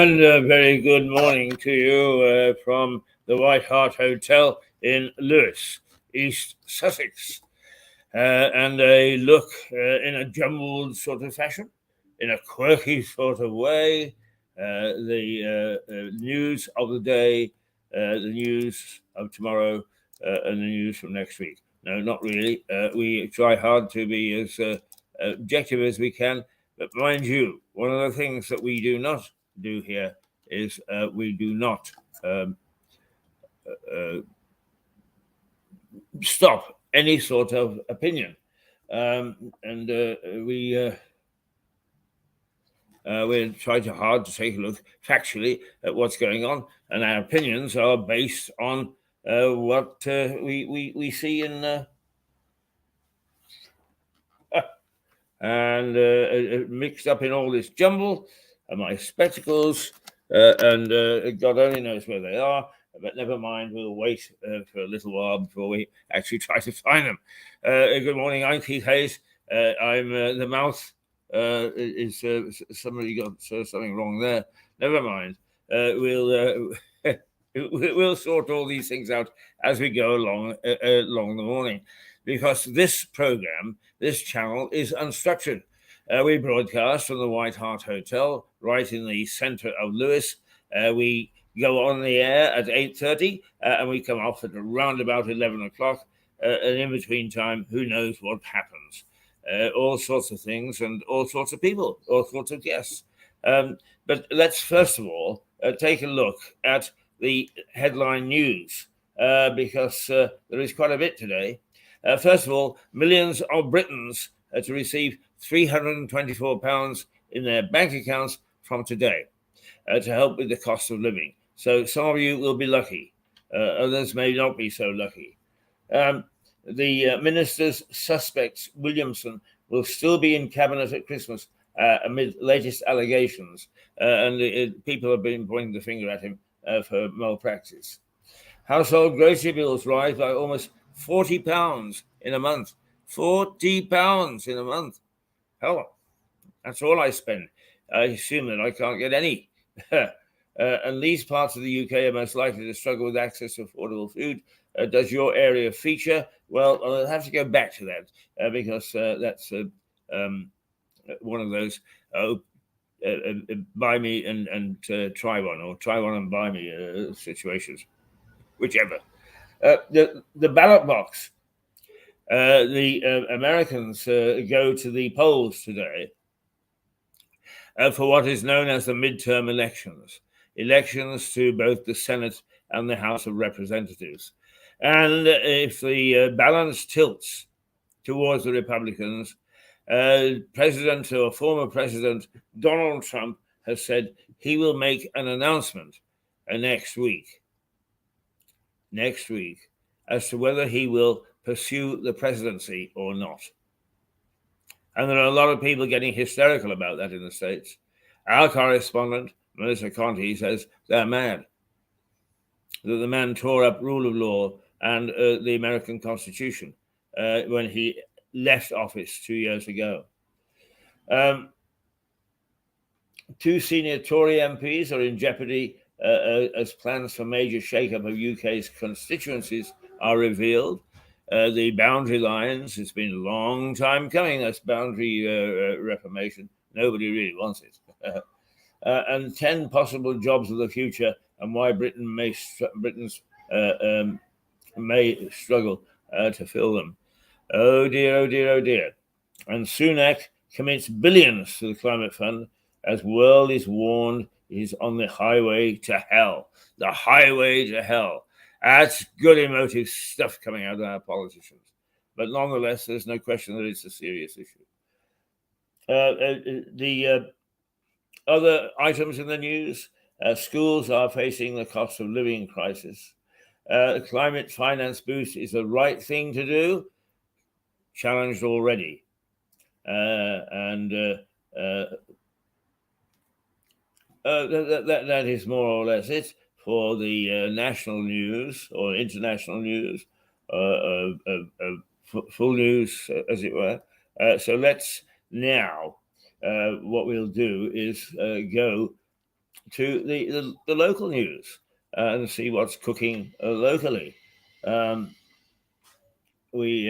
And a very good morning to you from the White Hart Hotel in Lewes, East Sussex. And a look in a jumbled sort of fashion, in a quirky sort of way, the news of the day, the news of tomorrow, and the news from next week. No, not really. We try hard to be as objective as we can. But mind you, one of the things that we do not do here is we do not stop any sort of opinion. We try hard to take a look factually at what's going on, and our opinions are based on what we see in and mixed up in all this jumble. And my spectacles, and God only knows where they are. But never mind, we'll wait for a little while before we actually try to find them. Good morning, I'm Keith Hayes. I'm the mouth. Is somebody got something wrong there? Never mind. We'll sort all these things out as we go along the morning, because this program, this channel, is unstructured. We broadcast from the White Hart Hotel, right in the centre of Lewes. We go on the air at 8:30, and we come off at around about 11 o'clock. And in between time, who knows what happens? All sorts of things and all sorts of people, all sorts of guests. But let's first of all take a look at the headline news, because there is quite a bit today. First of all, millions of Britons to receive £324 in their bank accounts from today to help with the cost of living. So some of you will be lucky. Others may not be so lucky. The ministers suspects Williamson will still be in cabinet at Christmas amid latest allegations, and people have been pointing the finger at him for malpractice. Household grocery bills rise by almost £40 in a month. £40 in a month. Hell, that's all I spend. I assume that I can't get any. And these parts of the UK are most likely to struggle with access to affordable food. Does your area feature? Well, I'll have to go back to that because that's one of those buy me and try one, or try one and buy me situations, whichever. The ballot box. The Americans go to the polls today for what is known as the midterm elections to both the Senate and the House of Representatives. And if the balance tilts towards the Republicans, President or former President Donald Trump has said he will make an announcement next week as to whether he will pursue the presidency or not. And there are a lot of people getting hysterical about that in the States. Our correspondent, Melissa Conti, says they're mad, that the man tore up rule of law and the American Constitution when he left office 2 years ago. Two senior Tory MPs are in jeopardy as plans for major shake-up of UK's constituencies are revealed. The boundary lines, it's been a long time coming, this boundary reformation. Nobody really wants it. And 10 possible jobs of the future and why Britons may struggle to fill them. Oh dear, oh dear, oh dear. And Sunak commits billions to the climate fund as world is warned is on the highway to hell. The highway to hell. That's good emotive stuff coming out of our politicians. But nonetheless, there's no question that it's a serious issue. The other items in the news, schools are facing the cost of living crisis. Climate finance boost is the right thing to do, challenged already. That is more or less it for the national news or international news, full news, as it were. So let's now, what we'll do is go to the local news and see what's cooking locally. We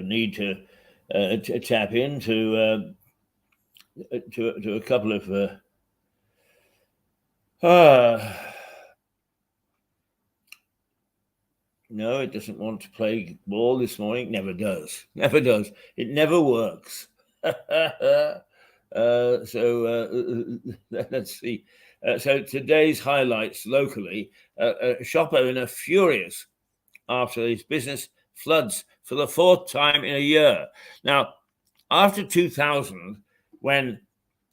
need to tap into to a couple of no, it doesn't want to play ball this morning. Never does. Never does. It never works. Let's see. So today's highlights locally: a shop owner furious after his business floods for the fourth time in a year. Now, after 2000, when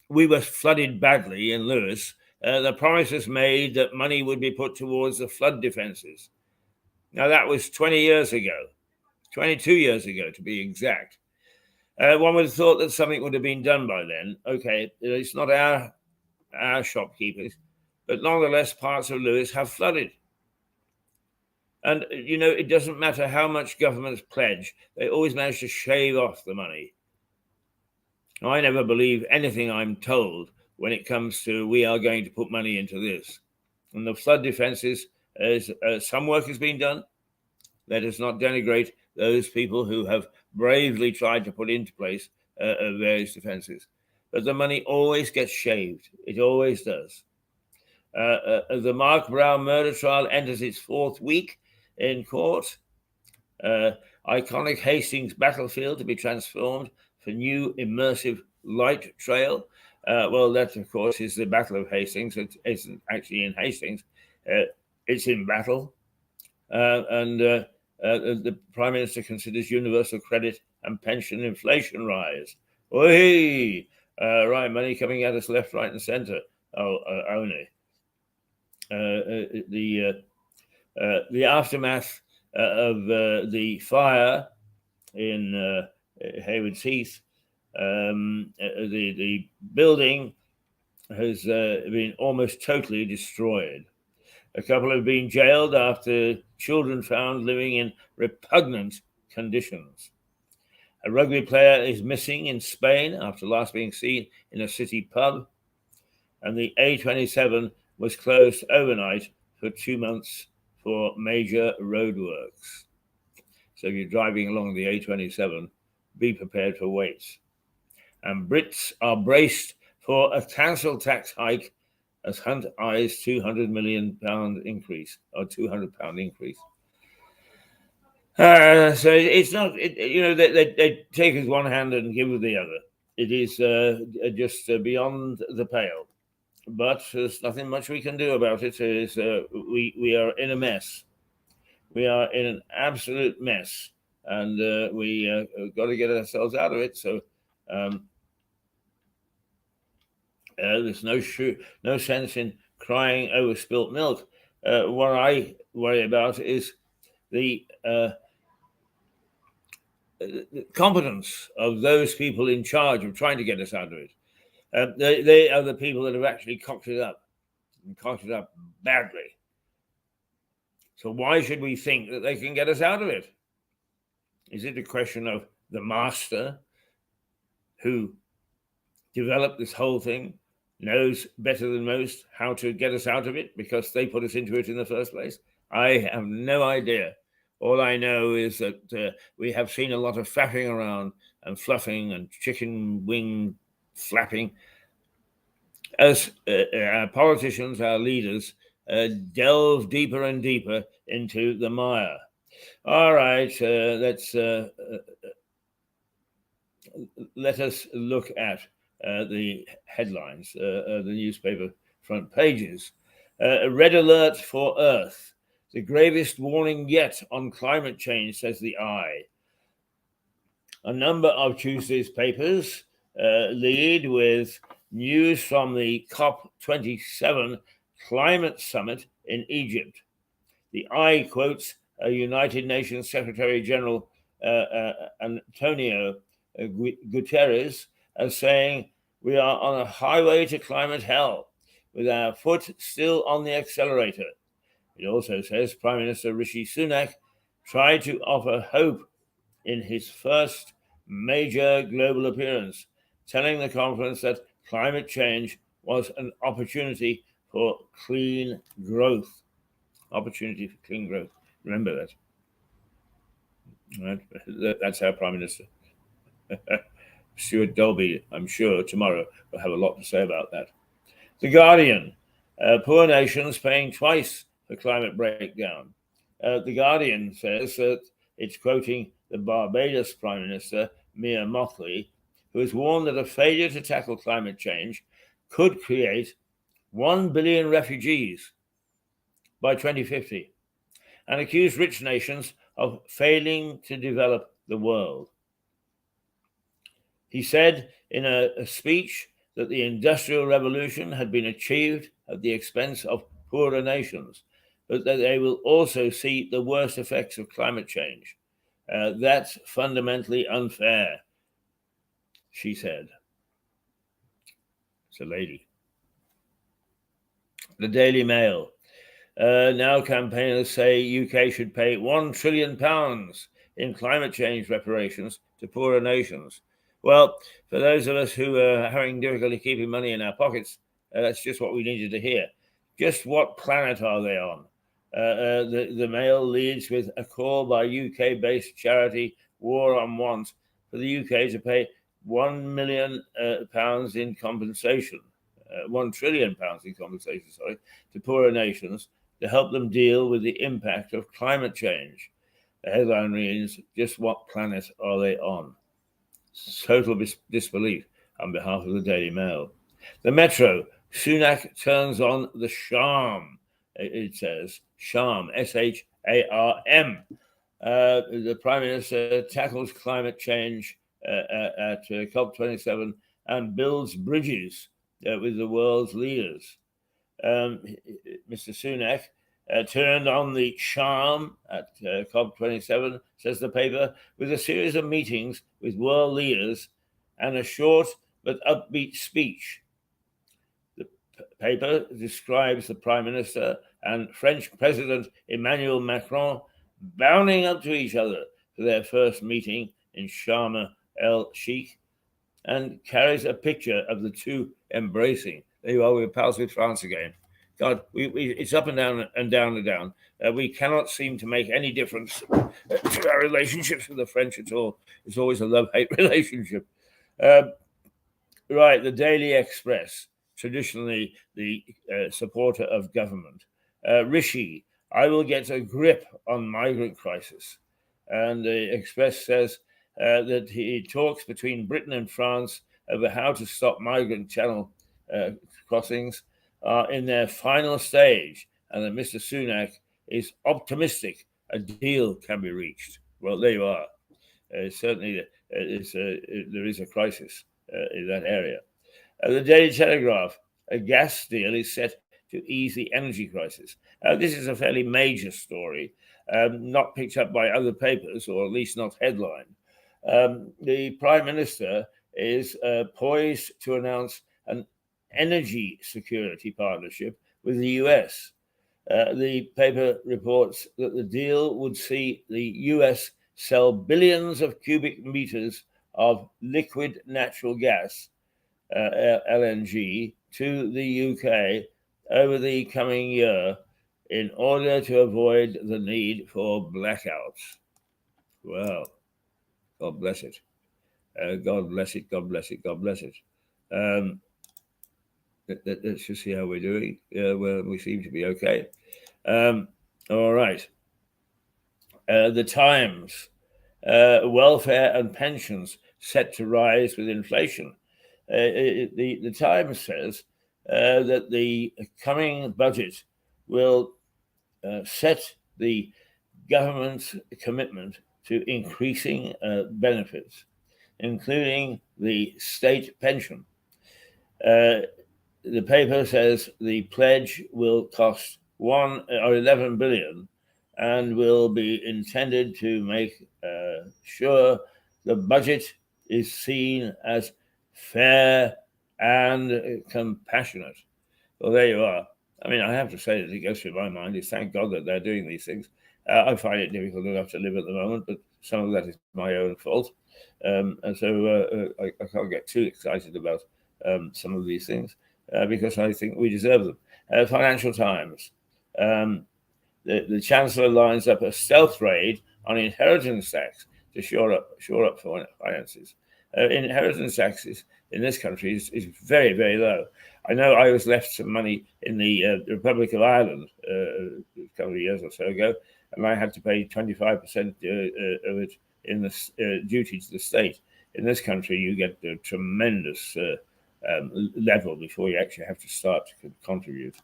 we were flooded badly in Lewis, the promise was made that money would be put towards the flood defences. Now, that was 20 years ago, 22 years ago to be exact. One would have thought that something would have been done by then. Okay, it's not our shopkeepers, but nonetheless, parts of Lewis have flooded. And, it doesn't matter how much governments pledge, they always manage to shave off the money. I never believe anything I'm told when it comes to we are going to put money into this. And the flood defences, some work has been done. Let us not denigrate those people who have bravely tried to put into place various defences. But the money always gets shaved. It always does. The Mark Brown murder trial enters its fourth week in court. Iconic Hastings battlefield to be transformed for new immersive light trail. Well, that, of course, is the Battle of Hastings. It isn't actually in Hastings. It's in battle. And the Prime Minister considers universal credit and pension inflation rise. Oi! Right, money coming at us left, right, and centre. Only. The aftermath of the fire in Haywards Heath, the building has been almost totally destroyed. A couple have been jailed after children found living in repugnant conditions. A rugby player is missing in Spain after last being seen in a city pub. And the A27 was closed overnight for 2 months for major roadworks. So if you're driving along the A27, be prepared for waits. And Brits are braced for a council tax hike as Hunt eyes £200 million increase, or £200 increase. So it's not, they take with one hand and give with the other. It is just beyond the pale. But there's nothing much we can do about it. We are in a mess. We are in an absolute mess, and we got to get ourselves out of it. So there's no sense in crying over spilt milk. What I worry about is the competence of those people in charge of trying to get us out of it. They are the people that have actually cocked it up badly. So why should we think that they can get us out of it? Is it a question of the master who developed this whole thing knows better than most how to get us out of it because they put us into it in the first place? I have no idea. All I know is that we have seen a lot of faffing around and fluffing and chicken wing flapping as our politicians, our leaders, delve deeper and deeper into the mire. All right, let us look at the headlines, the newspaper front pages. Red alert for Earth. The gravest warning yet on climate change, says the Eye. A number of Tuesday's papers lead with news from the COP27 climate summit in Egypt. The Eye quotes a United Nations Secretary General Antonio Guterres as saying, "We are on a highway to climate hell, with our foot still on the accelerator." It also says Prime Minister Rishi Sunak tried to offer hope in his first major global appearance, telling the conference that climate change was an opportunity for clean growth. Opportunity for clean growth. Remember that. Right? That's our Prime Minister. Stuart Dolby, I'm sure, tomorrow will have a lot to say about that. The Guardian, poor nations paying twice for climate breakdown. The Guardian says that it's quoting the Barbados Prime Minister, Mia Mottley, who has warned that a failure to tackle climate change could create 1 billion refugees by 2050 and accused rich nations of failing to develop the world. He said in a speech that the Industrial Revolution had been achieved at the expense of poorer nations, but that they will also see the worst effects of climate change. That's fundamentally unfair, she said. It's a lady. The Daily Mail. Now campaigners say UK should pay £1 trillion in climate change reparations to poorer nations. Well, for those of us who are having difficulty keeping money in our pockets, that's just what we needed to hear. Just what planet are they on? The Mail leads with a call by UK-based charity War on Want for the UK to pay £1 million in compensation, £1 trillion in compensation, to poorer nations to help them deal with the impact of climate change. The headline reads, just what planet are they on? Total disbelief on behalf of the Daily Mail. The Metro, Sunak turns on the charm, it says. Charm, S-H-A-R-M. The Prime Minister tackles climate change at COP27 and builds bridges with the world's leaders. Mr. Sunak turned on the charm at COP27, says the paper, with a series of meetings with world leaders and a short but upbeat speech. The paper describes the Prime Minister and French President Emmanuel Macron bounding up to each other for their first meeting in Sharm el-Sheikh and carries a picture of the two embracing. There you are, we're pals with France again. God, it's up and down and down and down. We cannot seem to make any difference to our relationships with the French at all. It's always a love-hate relationship. Right, the Daily Express, traditionally the supporter of government. Rishi, I will get a grip on migrant crisis. And the Express says that he talks between Britain and France over how to stop migrant channel crossings are in their final stage, and that Mr. Sunak is optimistic a deal can be reached. Well, there you are. Certainly, there is a crisis in that area. The Daily Telegraph, a gas deal is set to ease the energy crisis. This is a fairly major story, not picked up by other papers, or at least not headlined. The Prime Minister is poised to announce an energy security partnership with the US. The paper reports that the deal would see the US sell billions of cubic meters of liquid natural gas, LNG, to the UK over the coming year in order to avoid the need for blackouts. Well, God bless it. God bless it, God bless it, God bless it. Let's just see how we're doing. Well, we seem to be okay. All right. The Times, welfare and pensions set to rise with inflation. The Times says that the coming budget will set the government's commitment to increasing benefits, including the state pension. The paper says the pledge will cost 11 billion and will be intended to make sure the budget is seen as fair and compassionate. Well, there you are. I mean, I have to say that it goes through my mind is thank God that they're doing these things. I find it difficult enough to live at the moment, but some of that is my own fault. And so I can't get too excited about some of these things because I think we deserve them. Financial Times. The Chancellor lines up a stealth raid on inheritance tax to shore up finances. Inheritance taxes in this country is very, very low. I know I was left some money in the Republic of Ireland a couple of years or so ago, and I had to pay 25% of it in the duty to the state. In this country, you get a tremendous level before you actually have to start to contribute.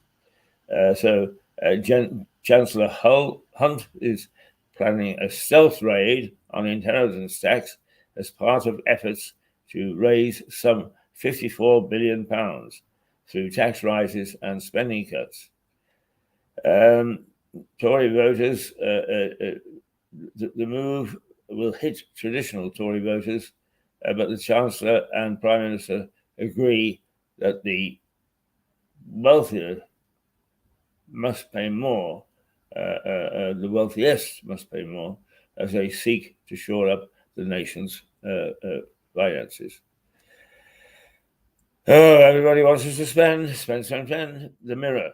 Chancellor Hunt is planning a stealth raid on inheritance tax as part of efforts to raise some £54 billion through tax rises and spending cuts. Tory voters, the move will hit traditional Tory voters, but the Chancellor and Prime Minister agree that the wealthier must pay more, the wealthiest must pay more as they seek to shore up the nation's finances. Oh, everybody wants us to spend. The Mirror.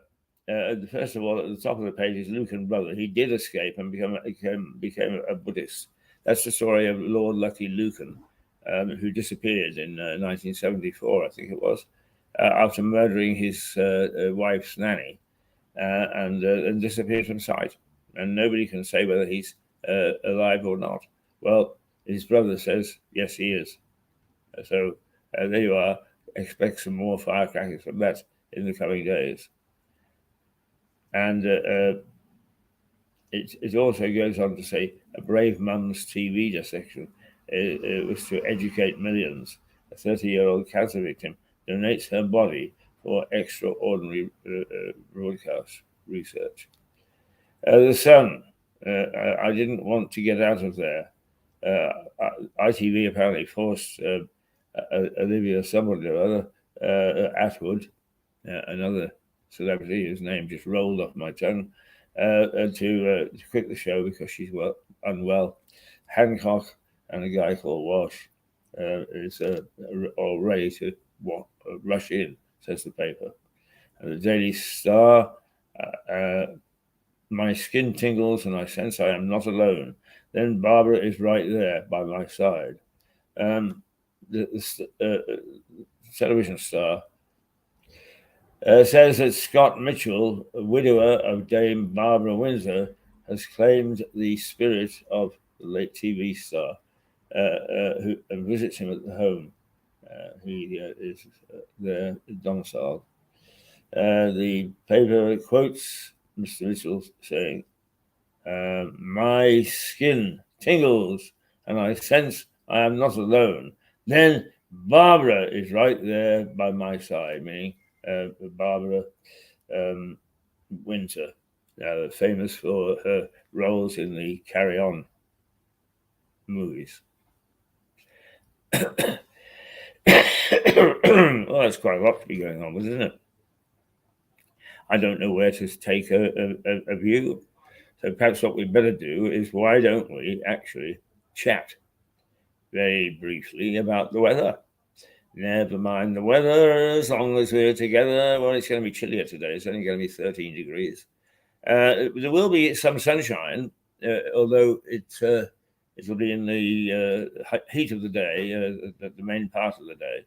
First of all, at the top of the page is Lucan Brother. He did escape and became a Buddhist. That's the story of Lord Lucky Lucan, who disappeared in 1974, I think it was, after murdering his wife's nanny, and disappeared from sight. And nobody can say whether he's alive or not. Well, his brother says, yes, he is. So there you are. Expect some more firecrackers from that in the coming days. And it also goes on to say a brave mum's TV dissection was to educate millions. A 30-year-old cancer victim donates her body for extraordinary broadcast research. The Sun. I didn't want to get out of there. ITV apparently forced Olivia somebody or other, Atwood, another celebrity whose name just rolled off my tongue, to quit the show because she's unwell. Hancock and a guy called Walsh is all ready to rush in, says the paper. And the Daily Star, my skin tingles and I sense I am not alone. Then Barbara is right there by my side. The Television Star says that Scott Mitchell, a widower of Dame Barbara Windsor, has claimed the spirit of the late TV star, who visits him at the home. He is there domiciled. The paper quotes Mr. Mitchell saying, my skin tingles and I sense I am not alone. Then Barbara is right there by my side, meaning Barbara Windsor, famous for her roles in the Carry On movies. Well, that's quite a lot to be going on with, isn't it? I don't know where to take a view. So perhaps what we better do is, why don't we actually chat very briefly about the weather? Never mind the weather, as long as we're together. Well, it's going to be chillier today. It's only going to be 13 degrees. There will be some sunshine, although it'll be in the heat of the day, the main part of the day,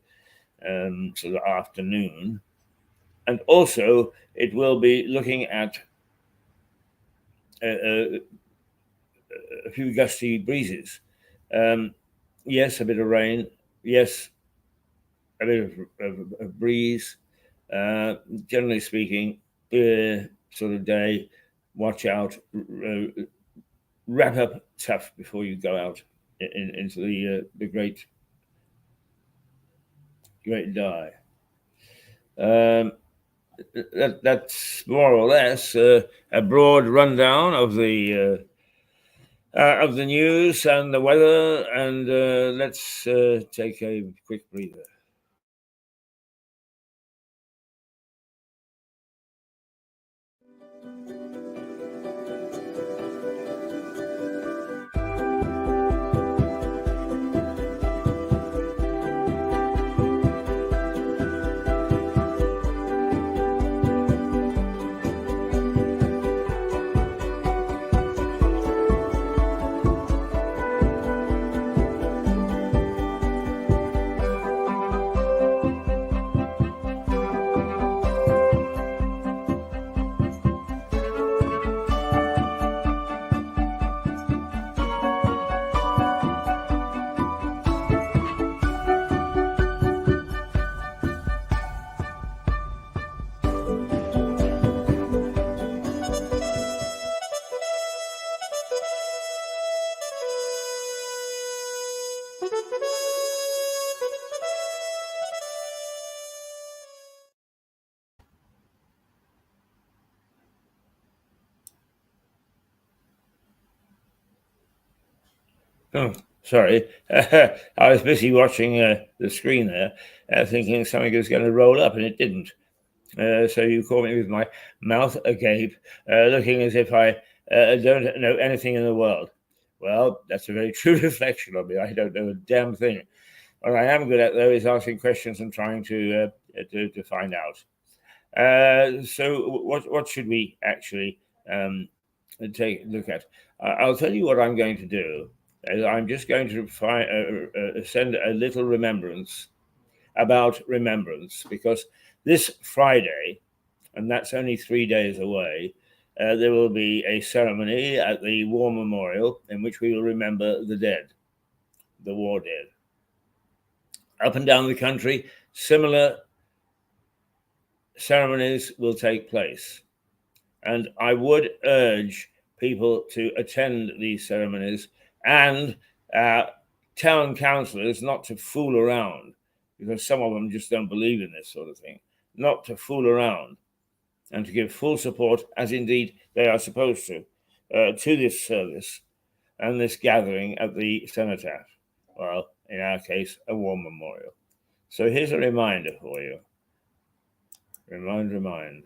so the afternoon. And also, it will be looking at a few gusty breezes. Yes, a bit of rain. Yes, a bit of breeze. Generally speaking, sort of day. Watch out. Wrap up tough before you go out into the great die. That's more or less a broad rundown of the news and the weather, and let's take a quick breather. Oh, sorry. I was busy watching the screen there, thinking something was going to roll up, and it didn't. So you caught me with my mouth agape, looking as if I don't know anything in the world. Well, that's a very true reflection of me. I don't know a damn thing. What I am good at, though, is asking questions and trying to find out. So, what should we actually take a look at? I'll tell you what I'm going to do. I'm just going to send a little remembrance about remembrance, because this Friday, and that's only 3 days away, there will be a ceremony at the War Memorial in which we will remember the dead, the war dead. Up and down the country, similar ceremonies will take place. And I would urge people to attend these ceremonies, and town councillors not to fool around, because some of them just don't believe in this sort of thing, not to fool around, and to give full support, as indeed they are supposed to this service and this gathering at the cenotaph. Well, in our case, a war memorial. So here's a reminder for you. Remind.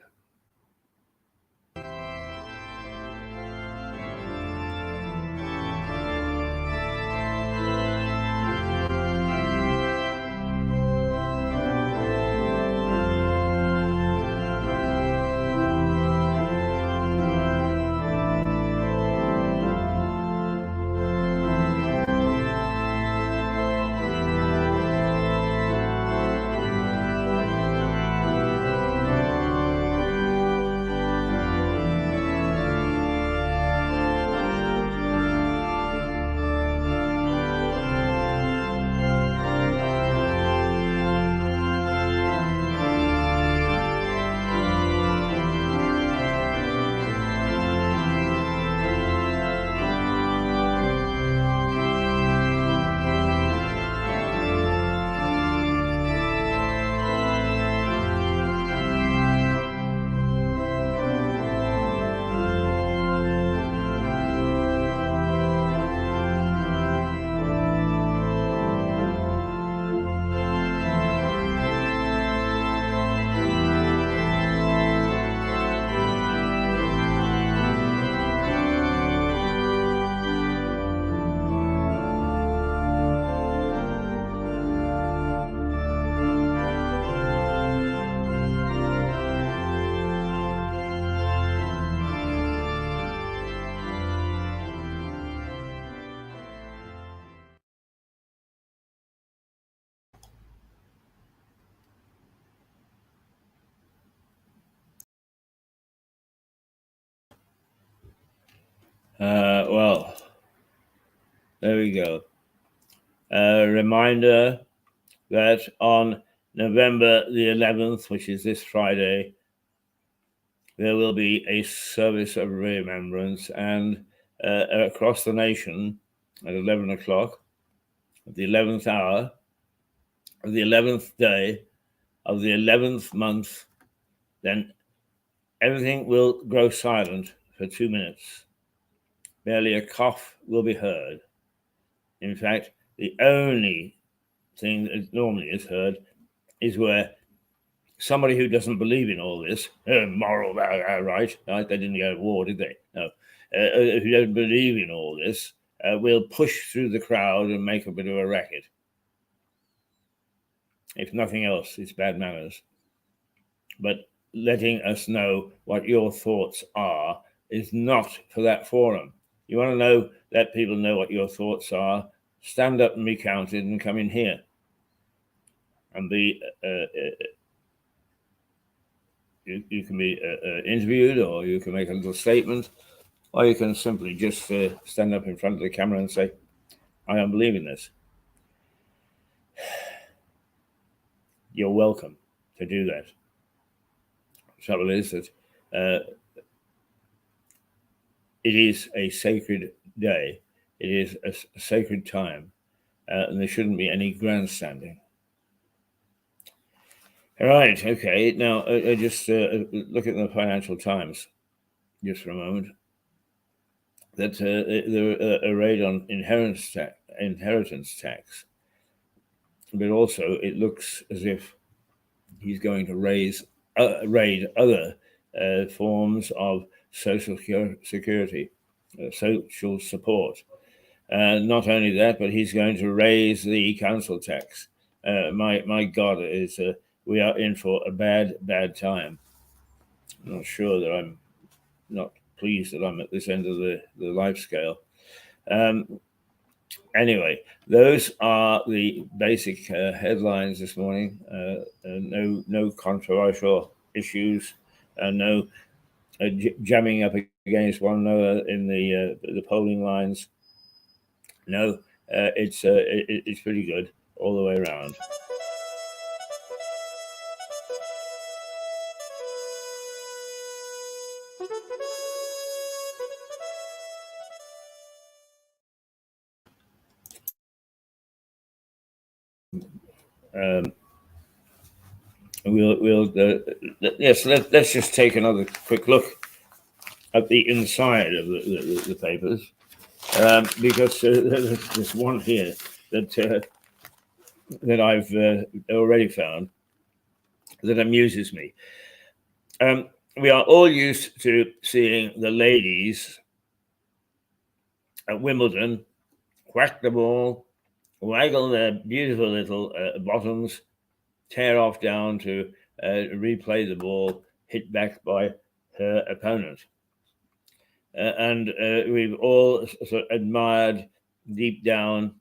Well, there we go. A reminder that on November the 11th, which is this Friday, there will be a service of remembrance, and across the nation at 11 o'clock, at the 11th hour of the 11th day of the 11th month, then everything will grow silent for 2 minutes. Barely a cough will be heard. In fact, the only thing that normally is heard is where somebody who doesn't believe in all this, moral, right? They didn't go to war, did they? No. Who don't believe in all this will push through the crowd and make a bit of a racket. If nothing else, it's bad manners. But letting us know what your thoughts are is not for that forum. You want to let people know what your thoughts are, stand up and be counted and come in here and be you can be interviewed, or you can make a little statement, or you can simply just stand up in front of the camera and say, I don't believe in this. You're welcome to do that. The trouble is that it is a sacred day. It is a sacred time. and there shouldn't be any grandstanding. All right, okay. Now, I just look at the Financial Times just for a moment. That a raid on inheritance tax, but also it looks as if he's going to raid other forms of social security, social support. Not only that, but he's going to raise the council tax. My God, we are in for a bad time. I'm not sure that I'm not pleased that I'm at this end of the life scale. Anyway, those are the basic headlines this morning. No controversial issues, no jamming up against one another in the polling lines. No, it's pretty good all the way around. Yes. Let's just take another quick look at the inside of the papers, because there's one here that I've already found that amuses me. We are all used to seeing the ladies at Wimbledon whack the ball, waggle their beautiful little bottoms, tear off down to replay the ball hit back by her opponent. And we've all sort of admired deep down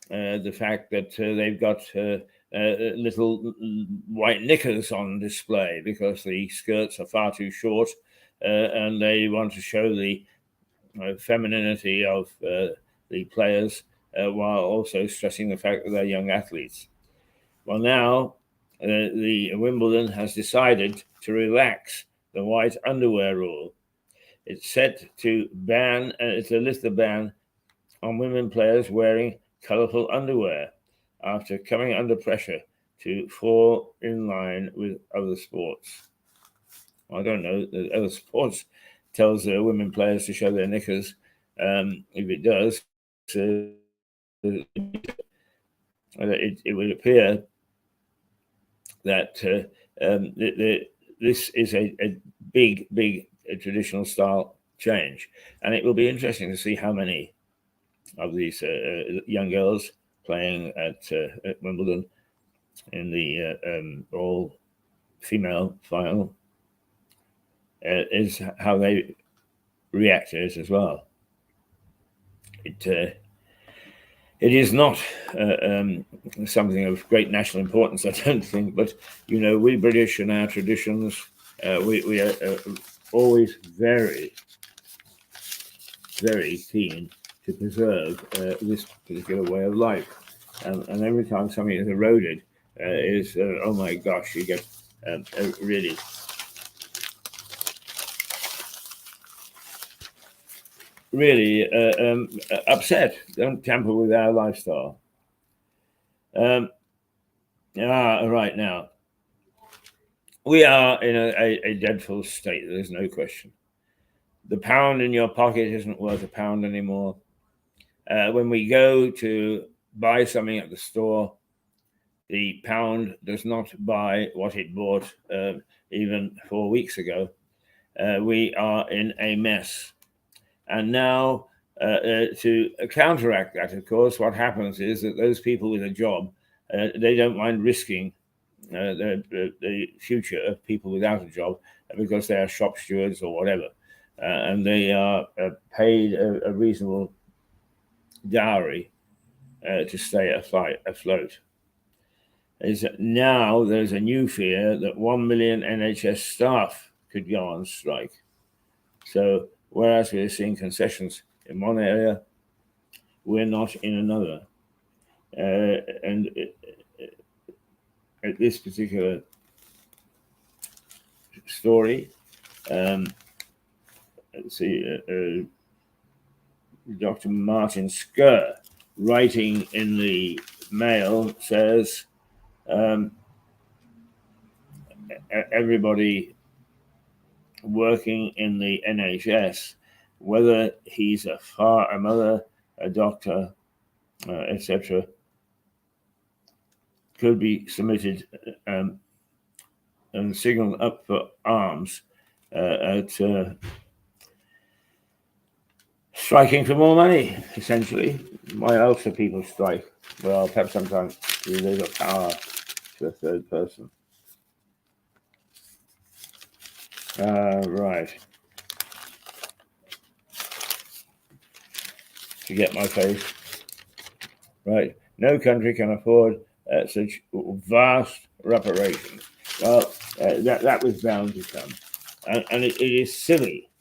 the fact that they've got little white knickers on display because the skirts are far too short, and they want to show the femininity of the players while also stressing the fact that they're young athletes. Well, now the Wimbledon has decided to relax the white underwear rule. It's set to it's a list of ban on women players wearing colorful underwear after coming under pressure to fall in line with other sports. I don't know. The other sports tells women players to show their knickers. If it does, it would appear that this is a big traditional style change, and it will be interesting to see how many of these young girls playing at Wimbledon in the all-female final is how they react to it as well. It is not something of great national importance, I don't think, but we British and our traditions, we are always very, very keen to preserve this particular way of life. And every time something is eroded, oh my gosh, you get really upset. Don't tamper with our lifestyle. Right now, we are in a dreadful state. There's no question. The pound in your pocket isn't worth a pound anymore. When we go to buy something at the store, the pound does not buy what it bought even 4 weeks ago. We are in a mess. And now, to counteract that, of course, what happens is that those people with a job, they don't mind risking the future of people without a job because they are shop stewards or whatever. And they are paid a reasonable dowry to stay afloat. Now there's a new fear that 1 million NHS staff could go on strike. So whereas we're seeing concessions in one area, we're not in another. And at this particular story, let's see, Dr. Martin Skur writing in the Mail says everybody working in the NHS, whether he's a mother, a doctor, etc., could be submitted and signaled up for arms at striking for more money, essentially. Why else do people strike? Well, perhaps sometimes you lose a power to a third person. Right. To get my face. Right. No country can afford such vast reparations. Well, that was bound to come. And it is silly.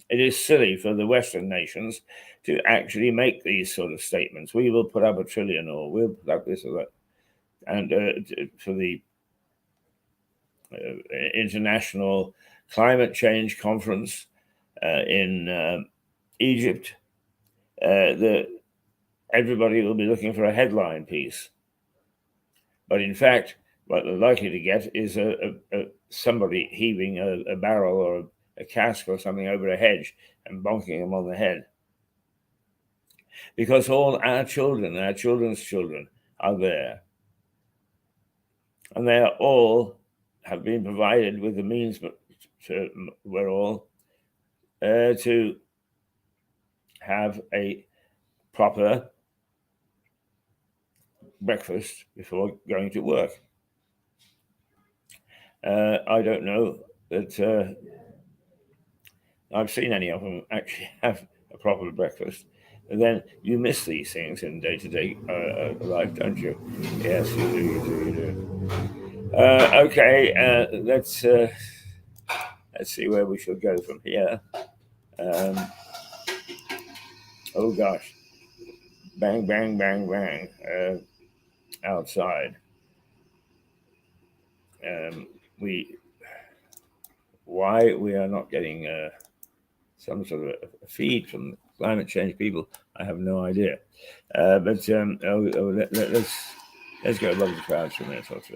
It is silly for the Western nations to actually make these sort of statements. We will put up $1 trillion, or we'll put up this or that. And for the International Climate Change Conference in Egypt, everybody will be looking for a headline piece. But in fact, what they're likely to get is somebody heaving a barrel or a cask or something over a hedge and bonking them on the head. Because all our children, our children's children, are there. And they are all have been provided with the means to have a proper breakfast before going to work. I don't know that I've seen any of them actually have a proper breakfast. And then you miss these things in day-to-day life, don't you? Yes, you do. Okay, let's see where we should go from here. Oh gosh, bang, bang, bang, bang, outside. Why we are not getting some sort of a feed from climate change people, I have no idea. But let's go above the clouds for a minute or two.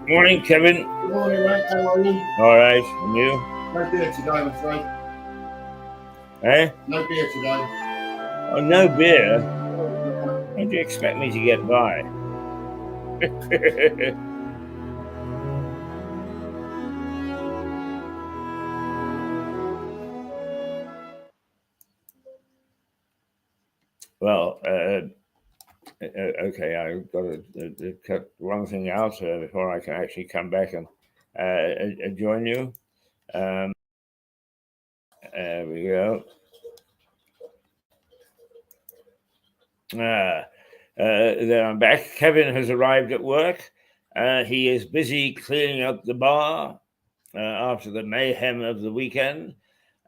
Morning, Kevin. Good morning, mate. How are you? All right, and you? No beer today, I'm afraid. Eh? No beer today. Oh, no beer? How do you expect me to get by? Well, okay, I've got to cut one thing out before I can actually come back and join you. There we go. Then I'm back. Kevin has arrived at work. He is busy cleaning up the bar after the mayhem of the weekend.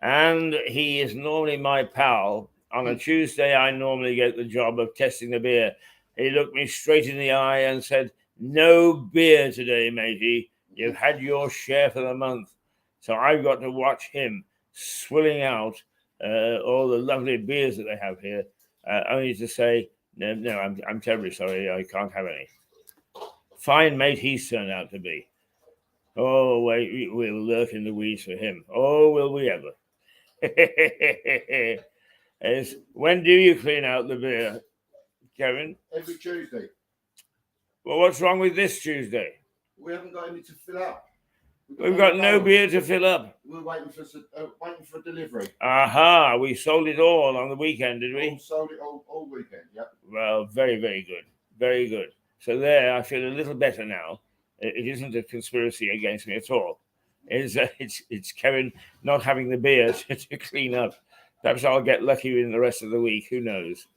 And he is normally my pal. On a Tuesday, I normally get the job of testing the beer. He looked me straight in the eye and said, "No beer today, matey. You've had your share for the month." So I've got to watch him swilling out all the lovely beers that they have here, only to say, no, I'm terribly sorry, I can't have any. Fine mate he's turned out to be. Oh, wait, we'll lurk in the weeds for him. Oh, will we ever? When do you clean out the beer, Kevin? Every Tuesday. Well, what's wrong with this Tuesday? We haven't got any to fill up. We've got no beer to fill up. We're waiting for delivery. Aha, we sold it all on the weekend, did we? Sold it all weekend, yeah. Well, very, very good. Very good. So there, I feel a little better now. It isn't a conspiracy against me at all. It's Kevin not having the beer to clean up. Perhaps I'll get lucky in the rest of the week. Who knows?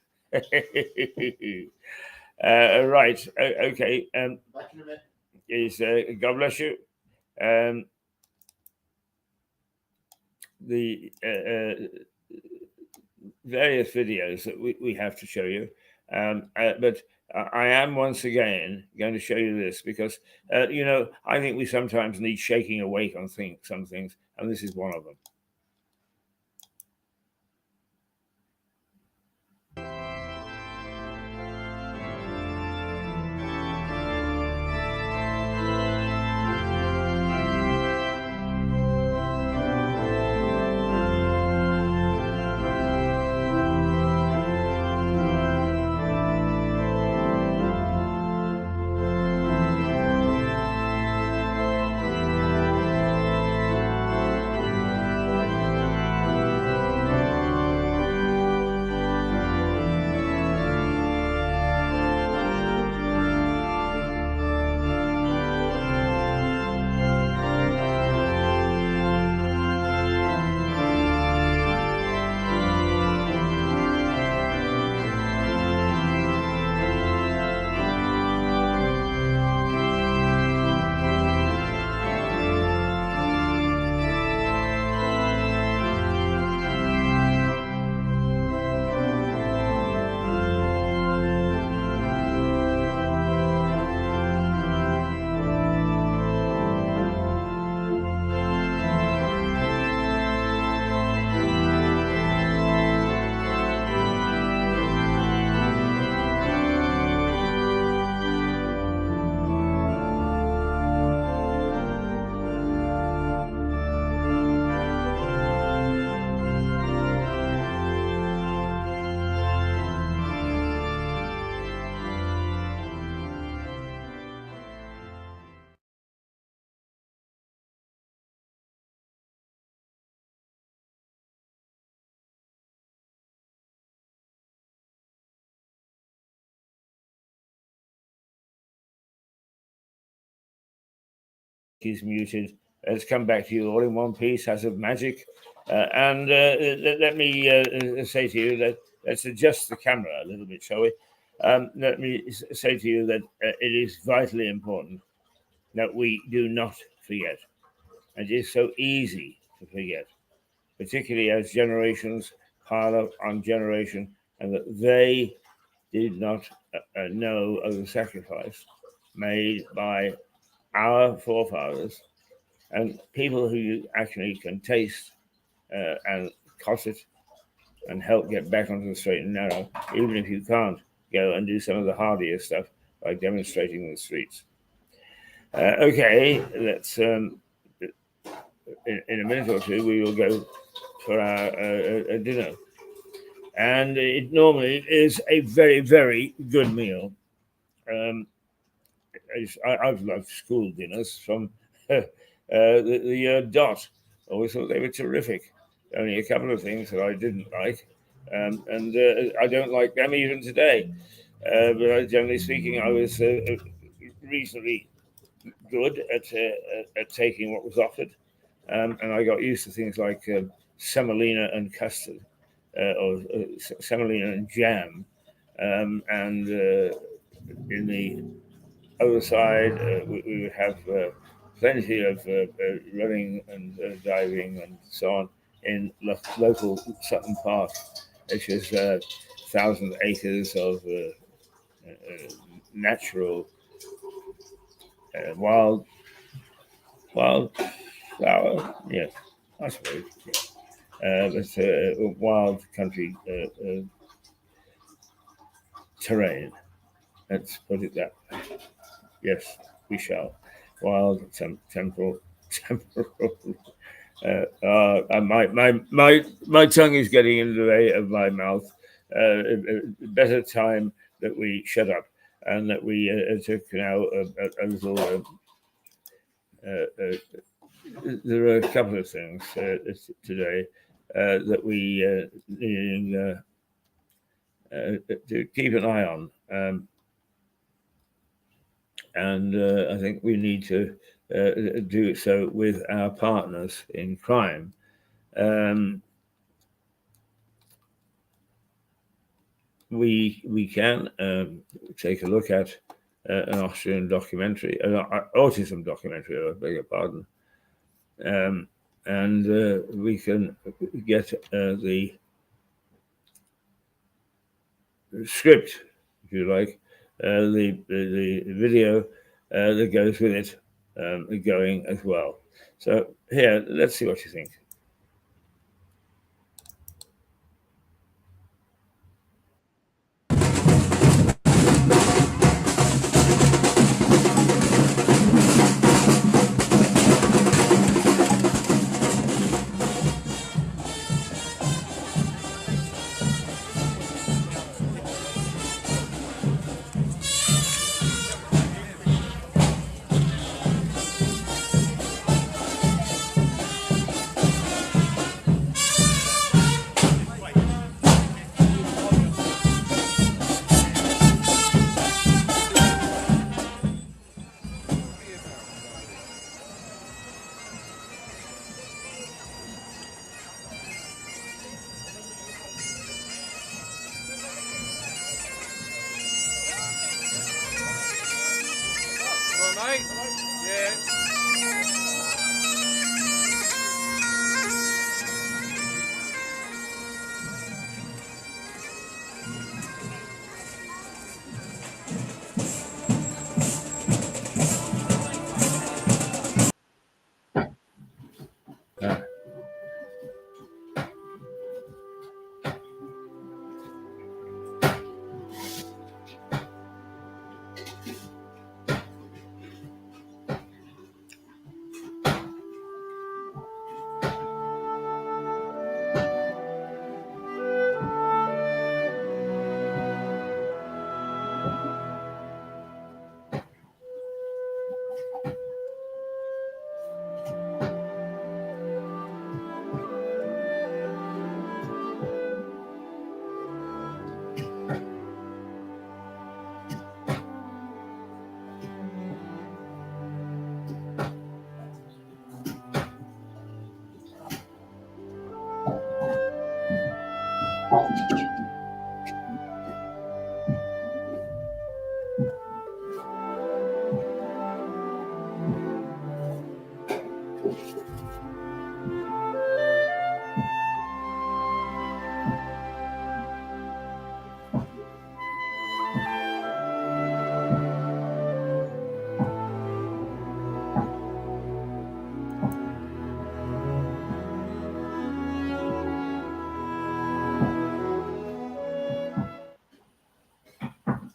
Right. Okay. Back in a minute. God bless you. The various videos that we have to show you, but I am once again going to show you this because I think we sometimes need shaking awake on some things, and this is one of them. He's muted. Let's come back to you all in one piece as of magic. And let me say to you that let's adjust the camera a little bit, shall we? Let me say to you that it is vitally important that we do not forget. It is so easy to forget, particularly as generations pile up on generation, and that they did not know of the sacrifice made by our forefathers and people who actually can taste and cosset and help get back onto the straight and narrow, even if you can't go and do some of the hardier stuff like demonstrating in the streets. Okay, let's in a minute or two we will go for our dinner, and it normally is a very, very good meal. I've loved school dinners from the Dot. Always thought they were terrific. Only a couple of things that I didn't like, and I don't like them even today. But generally speaking, I was reasonably good at taking what was offered, and I got used to things like semolina and custard, or semolina and jam, and in the other side, we would have plenty of running and diving and so on in local Sutton Park, which is 1,000 acres of natural wild flower. Yes, I suppose. Yeah. It's a wild country terrain. Let's put it that way. Yes, we shall. wild temporal. My tongue is getting in the way of my mouth. Better time that we shut up and that we took now a little. There are a couple of things today that we need to keep an eye on, and I think we need to do so with our partners in crime. We can take a look at an Austrian documentary, an autism documentary, I beg your pardon, and we can get the script, if you like, the video that goes with it going as well. So here, let's see what you think.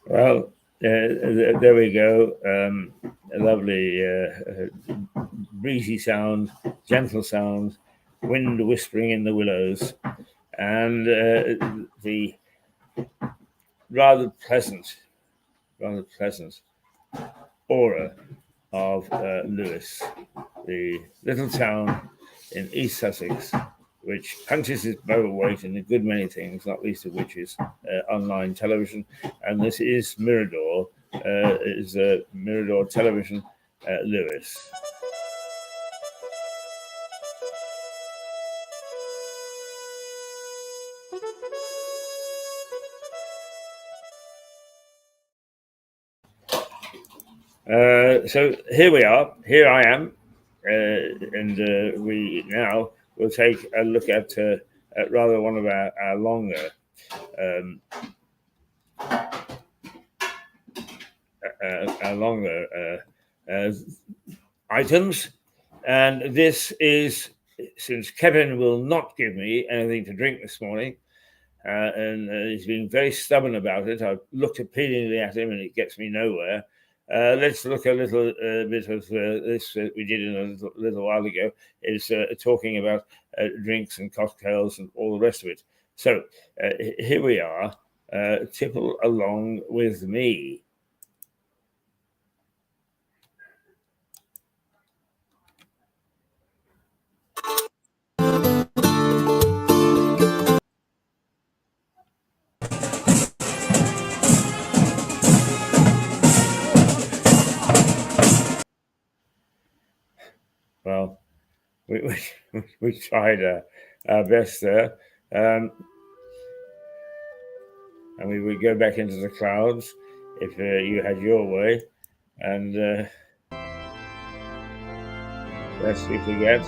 Well, there we go. A lovely breezy sound, gentle sound, wind whispering in the willows, and the rather pleasant aura of Lewes, the little town in East Sussex, which punches its better weight in a good many things, not least of which is online television. And this is Mirador, Mirador Television, Lewes. So here we are. Here I am, and we now will take a look at rather one of our longer items, and this is, since Kevin will not give me anything to drink this morning, and he's been very stubborn about it. I've looked appealingly at him, and it gets me nowhere. Let's look a little bit of this we did in a little while ago, is talking about drinks and cocktails and all the rest of it. So here we are. Tipple along with me. Well, we tried our best there. And we would go back into the clouds if you had your way. And lest we forget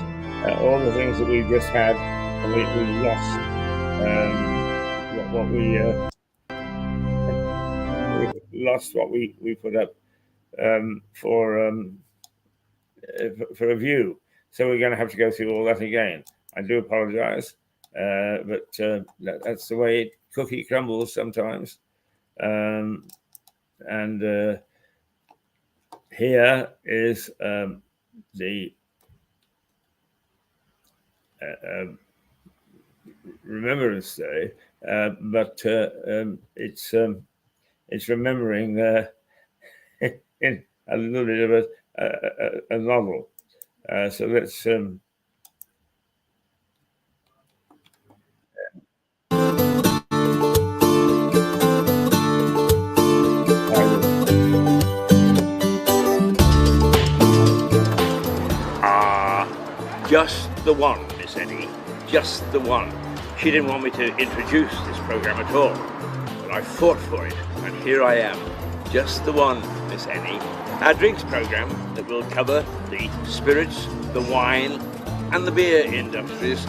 all the things that we just had, and we lost what we lost what we put up for a view. So we're going to have to go through all that again. I do apologize, but that's the way cookie crumbles sometimes. And here is the Remembrance Day, but it's remembering in a little bit of a novel. So let's just the one, Miss Eddie, just the one. She didn't want me to introduce this program at all, but I fought for it, and here I am, just the one, Miss Eddie. Our drinks program that will cover the spirits, the wine, and the beer industries,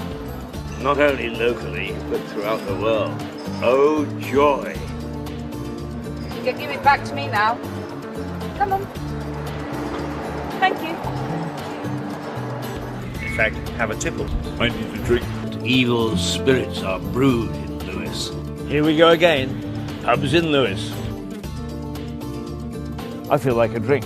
not only locally, but throughout the world. Oh, joy. You can give it back to me now. Come on. Thank you. In fact, have a tipple. I need a drink. Evil spirits are brewed in Lewes. Here we go again. Pubs in Lewes. I feel like a drink.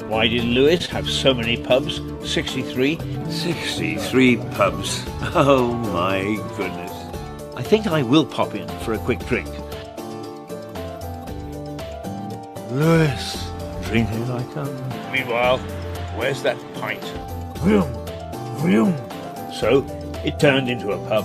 Why did Lewes have so many pubs? 63? 63 pubs. Oh my goodness. I think I will pop in for a quick drink. Lewes, drinking like a... Meanwhile, where's that pint? Vroom, vroom. So, it turned into a pub.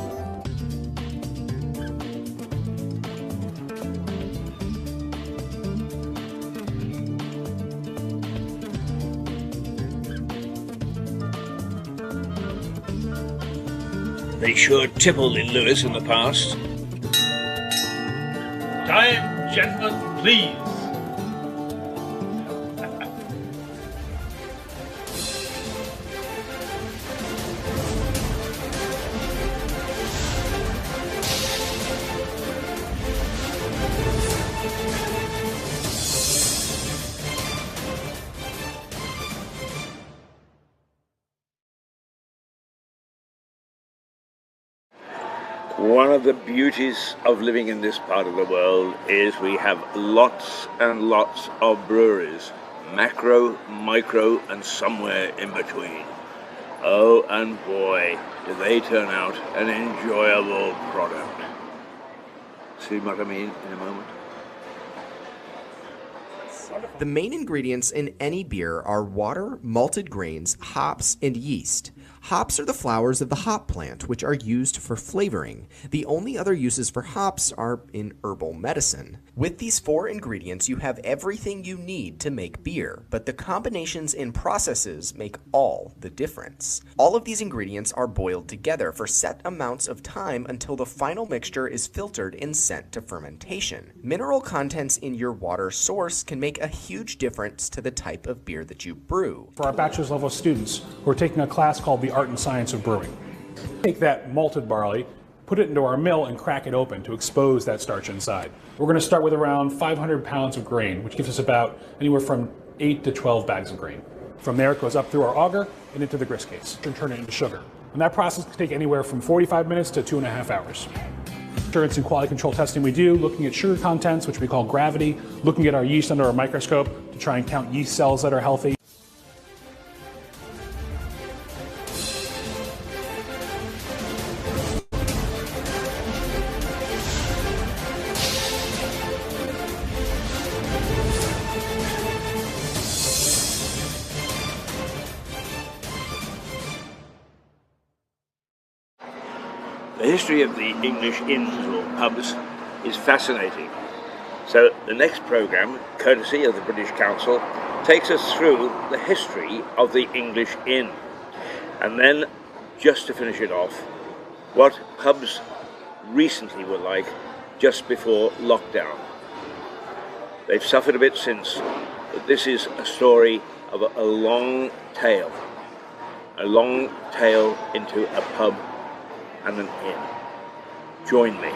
They sure tippled in Lewes in the past. Time, gentlemen, please. One of the beauties of living in this part of the world is we have lots and lots of breweries, macro, micro, and somewhere in between. Oh, and boy, do they turn out an enjoyable product. See what I mean in a moment? The main ingredients in any beer are water, malted grains, hops, and yeast. Hops are the flowers of the hop plant, which are used for flavoring. The only other uses for hops are in herbal medicine. With these four ingredients, you have everything you need to make beer, but the combinations and processes make all the difference. All of these ingredients are boiled together for set amounts of time until the final mixture is filtered and sent to fermentation. Mineral contents in your water source can make a huge difference to the type of beer that you brew. For our bachelor's level students who are taking a class called the Art and Science of Brewing, take that malted barley, put it into our mill and crack it open to expose that starch inside. We're going to start with around 500 pounds of grain, which gives us about anywhere from 8 to 12 bags of grain. From there it goes up through our auger and into the grist case and turn it into sugar. And that process can take anywhere from 45 minutes to 2.5 hours. Assurance and quality control testing we do, looking at sugar contents, which we call gravity, looking at our yeast under a microscope to try and count yeast cells that are healthy. The history of the English inns or pubs is fascinating. So the next programme, courtesy of the British Council, takes us through the history of the English inn. And then, just to finish it off, what pubs recently were like just before lockdown. They've suffered a bit since, but this is a story of a long tale into a pub and an inn. Join me.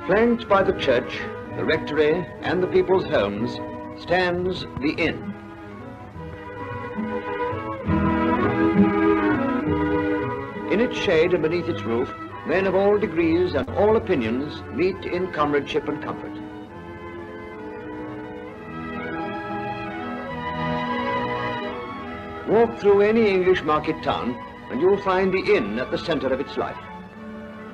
Flanked by the church, the rectory, and the people's homes, stands the inn. In its shade and beneath its roof, men of all degrees and all opinions meet in comradeship and comfort. Walk through any English market town and you'll find the inn at the center of its life.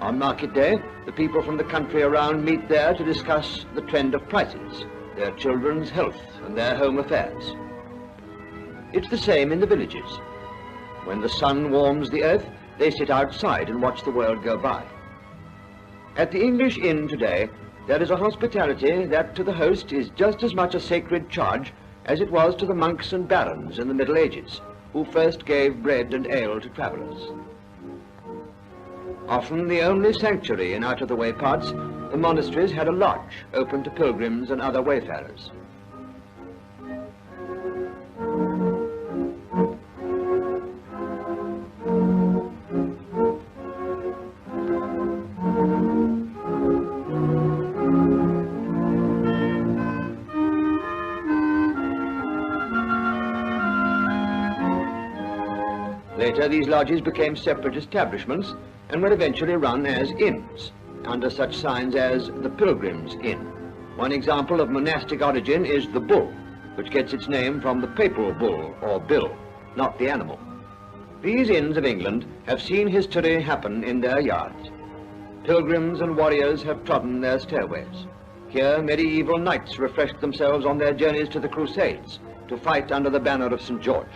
On market day, the people from the country around meet there to discuss the trend of prices, their children's health and their home affairs. It's the same in the villages. When the sun warms the earth, they sit outside and watch the world go by. At the English inn today, there is a hospitality that to the host is just as much a sacred charge as it was to the monks and barons in the Middle Ages, who first gave bread and ale to travellers. Often the only sanctuary in out-of-the-way parts, the monasteries had a lodge open to pilgrims and other wayfarers. Later, these lodges became separate establishments and were eventually run as inns, under such signs as the Pilgrim's Inn. One example of monastic origin is the Bull, which gets its name from the papal bull, or bill, not the animal. These inns of England have seen history happen in their yards. Pilgrims and warriors have trodden their stairways. Here, medieval knights refreshed themselves on their journeys to the Crusades, to fight under the banner of St. George.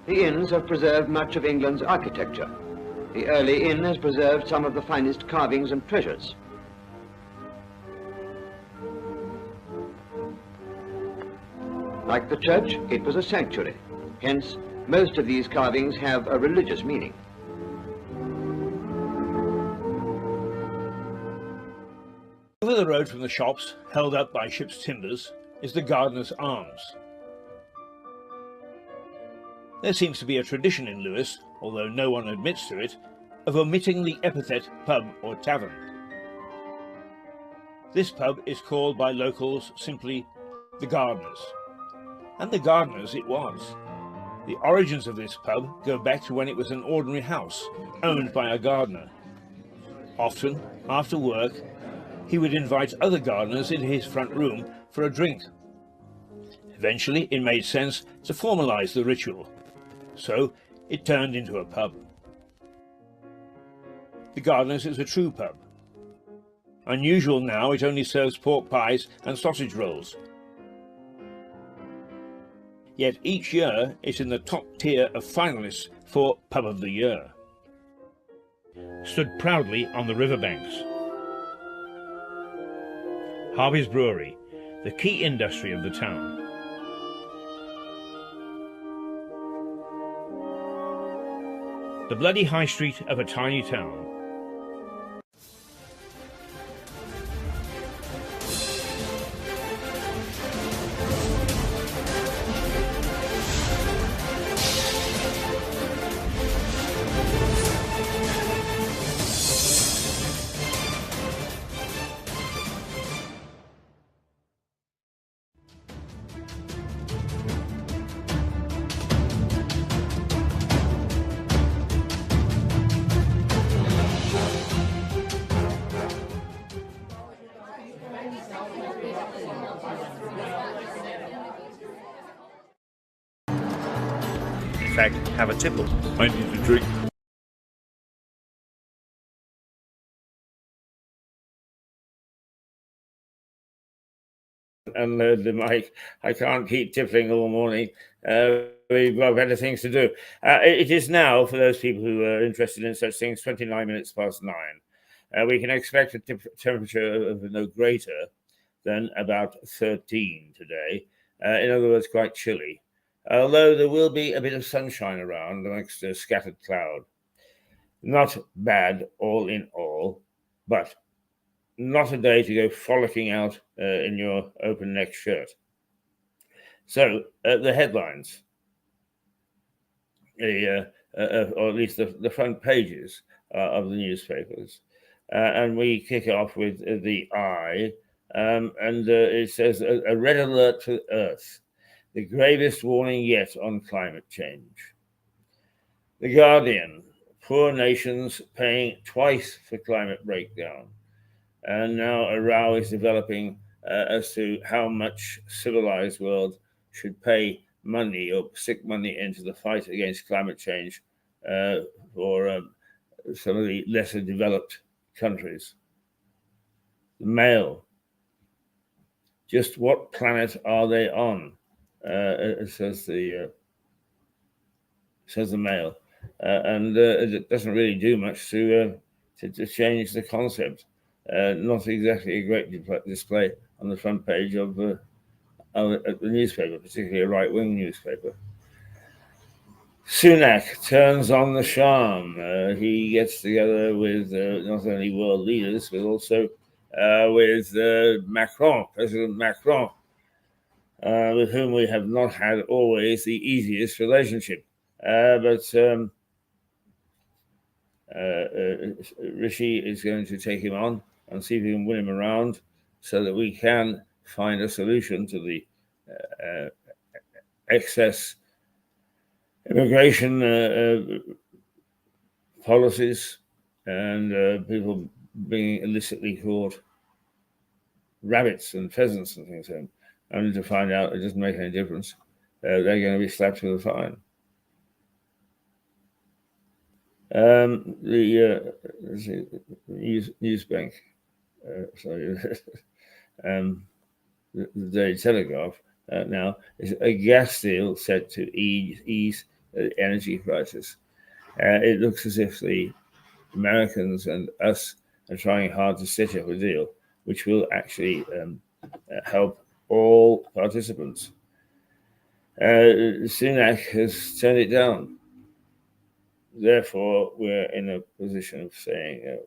The inns have preserved much of England's architecture. The early inn has preserved some of the finest carvings and treasures. Like the church, it was a sanctuary. Hence, most of these carvings have a religious meaning. Over the road from the shops, held up by ship's timbers, is the Gardener's Arms. There seems to be a tradition in Lewes, although no one admits to it, of omitting the epithet pub or tavern. This pub is called by locals simply the Gardeners. And the Gardeners it was. The origins of this pub go back to when it was an ordinary house, owned by a gardener. Often, after work, he would invite other gardeners into his front room for a drink. Eventually, it made sense to formalize the ritual. So it turned into a pub. The Gardener's is a true pub. Unusual now, it only serves pork pies and sausage rolls. Yet each year it's in the top tier of finalists for Pub of the Year. Stood proudly on the riverbanks. Harvey's Brewery, the key industry of the town. the bloody high street of a tiny town. In fact, have a tipple. I need a drink. And the mic, I can't keep tippling all morning. We've got better things to do. It is now, for those people who are interested in such things, 29 minutes past 9. We can expect a temperature of no greater than about 13 today. In other words, quite chilly. Although there will be a bit of sunshine around amongst a scattered cloud. Not bad all in all, but not a day to go frolicking out in your open neck shirt. So the headlines, or at least the front pages of the newspapers. And we kick off with the Eye, and it says a red alert for Earth, the gravest warning yet on climate change. The Guardian, poor nations paying twice for climate breakdown. And now a row is developing as to how much civilized world should pay money or stick money into the fight against climate change for some of the lesser developed countries. The Mail, just what planet are they on? It says the Mail, and it doesn't really do much to change the concept. Not exactly a great display on the front page of the newspaper, particularly a right-wing newspaper. Sunak turns on the charm. He gets together with not only world leaders, but also with President Macron, with whom we have not had always the easiest relationship. But Rishi is going to take him on and see if we can win him around so that we can find a solution to the excess immigration policies and people being illicitly caught rabbits and pheasants and things home, only to find out it doesn't make any difference. They're going to be slapped with a fine. The Newsbank, the Daily Telegraph now is a gas deal set to ease the energy crisis. It looks as if the Americans and us are trying hard to set up a deal which will actually help all participants. Sunak has turned it down. Therefore, we're in a position of saying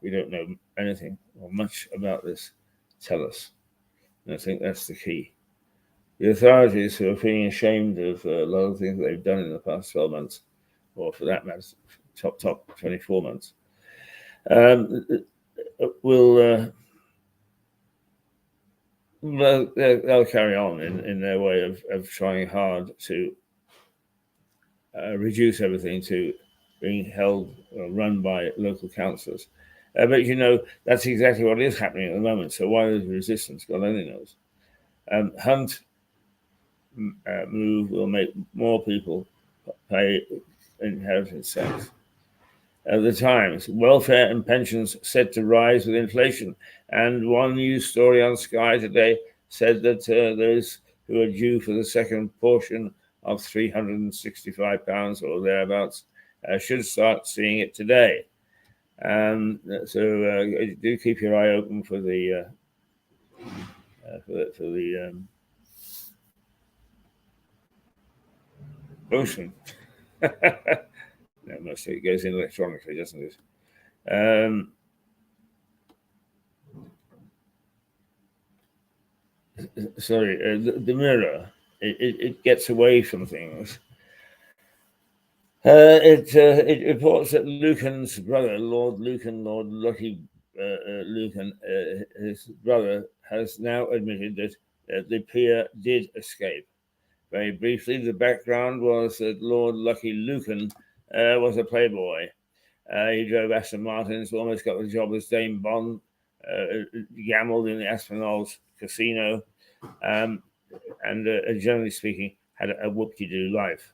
we don't know anything or much about this. Tell us. And I think that's the key. The authorities, who are feeling ashamed of a lot of things they've done in the past 12 months, or for that matter, top 24 months, they'll carry on in their way of trying hard to reduce everything to being held or run by local councillors. But that's exactly what is happening at the moment. So why there's resistance, God only knows. Hunt move will make more people pay inheritance tax. At the Times, welfare and pensions set to rise with inflation. And one news story on Sky today said that those who are due for the second portion of £365 or thereabouts should start seeing it today. So do keep your eye open for the ocean. most of it goes in electronically, doesn't it? Sorry, the Mirror. It gets away from things. It reports that Lucan's brother, Lord Lucan, Lord Lucky Lucan, his brother, has now admitted that the peer did escape. Very briefly, the background was that Lord Lucky Lucan was a playboy. He drove Aston Martins, almost got the job as Dame Bond, gambled in the Aspinall's casino, and generally speaking, had a whoop-de-doo life.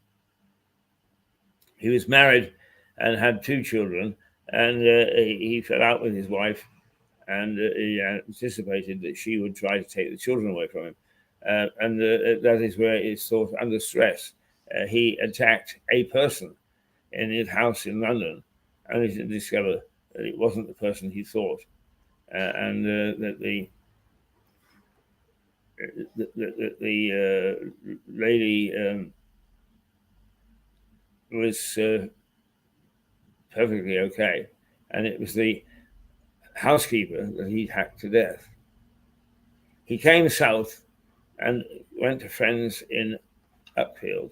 He was married and had 2 children, and he fell out with his wife, and he anticipated that she would try to take the children away from him. And that is where it's thought under stress. He attacked a person in his house in London, only to discover that it wasn't the person he thought, and that the lady was perfectly okay, and it was the housekeeper that he'd hacked to death. He came south and went to friends in Upfield,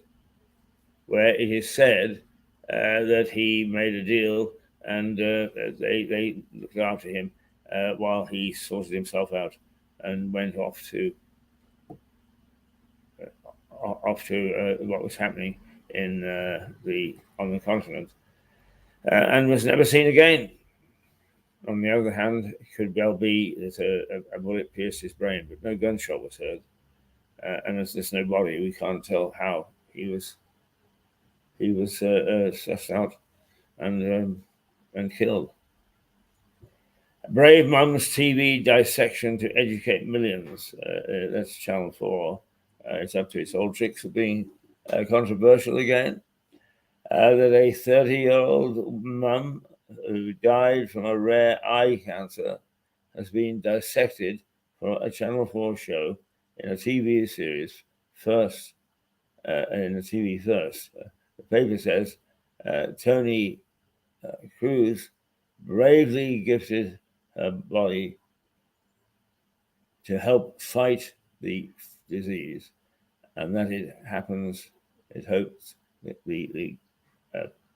where it is said that he made a deal and they looked after him while he sorted himself out and went off to what was happening on the continent, and was never seen again. On the other hand, it could well be that a bullet pierced his brain, but no gunshot was heard, and as there's no body, we can't tell how he was sussed out and killed. A brave mum's TV dissection to educate millions. That's Channel 4. It's up to its old tricks of being controversial again. That a 30-year-old mum who died from a rare eye cancer has been dissected for a Channel 4 show in a TV series first. The paper says Tony Cruz bravely gifted her body to help fight the disease, and that it happens, it hopes that the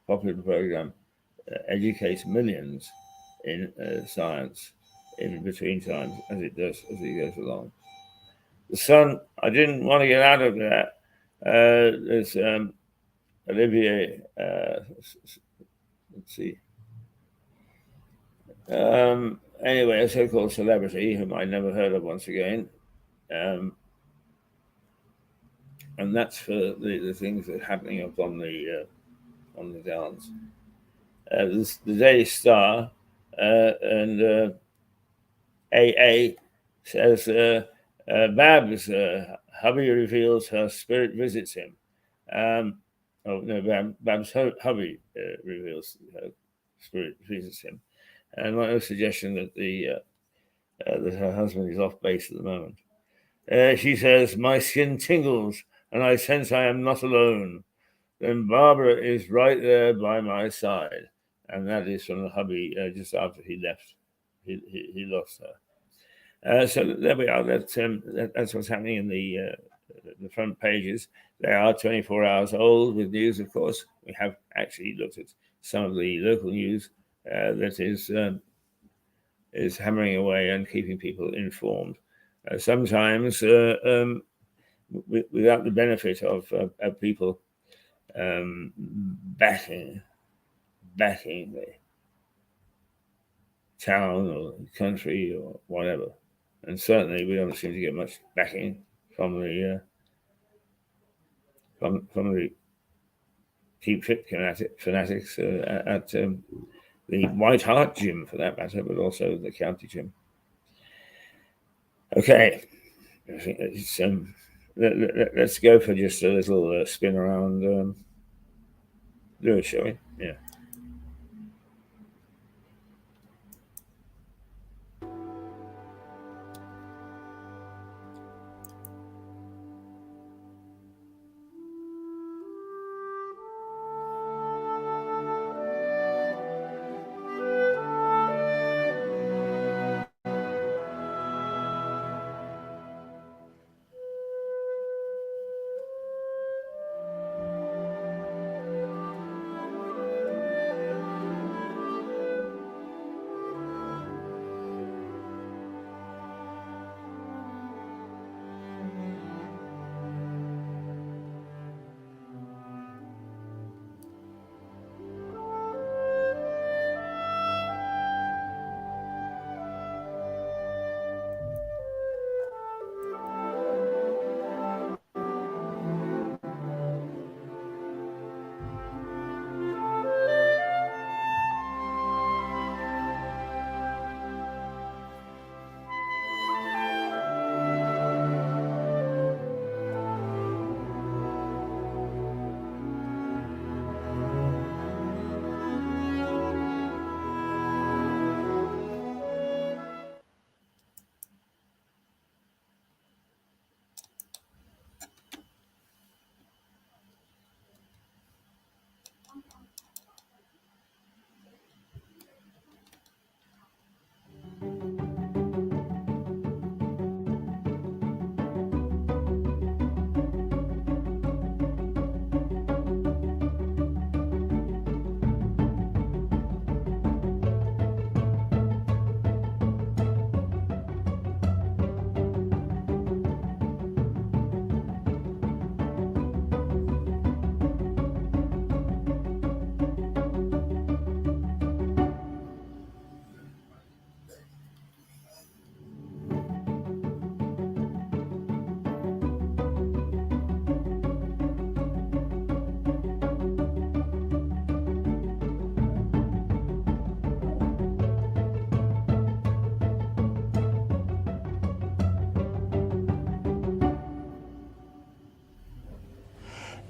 popular program educates millions in science in between times as it goes along. The Sun, I didn't want to get out of that. There's Olivier, let's see. Anyway, a so-called celebrity whom I never heard of once again. And that's for the things that are happening up on the downs. The Daily Star and AA says Babs hubby reveals her spirit visits him. Babs hubby reveals her spirit visits him, and no suggestion that that her husband is off base at the moment. She says, "My skin tingles, and I sense I am not alone. Then Barbara is right there by my side," and that is from the hubby just after he left. He lost her. So there we are. That's what's happening in the front pages. They are 24 hours old with news, of course. We have actually looked at some of the local news that is hammering away and keeping people informed. Sometimes without the benefit of people backing the town or country or whatever. And certainly we don't seem to get much backing from the Keep Fit fanatics at the White Hart Gym, for that matter, but also the county gym. Okay, I think it's, let's go for just a little spin around Lewis, shall we? Yeah.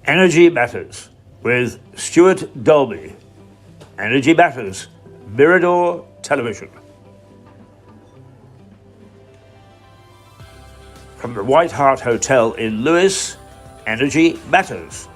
Energy Matters with Stuart Dolby. Energy Matters, Mirador Television. From the White Hart Hotel in Lewes, Energy Matters.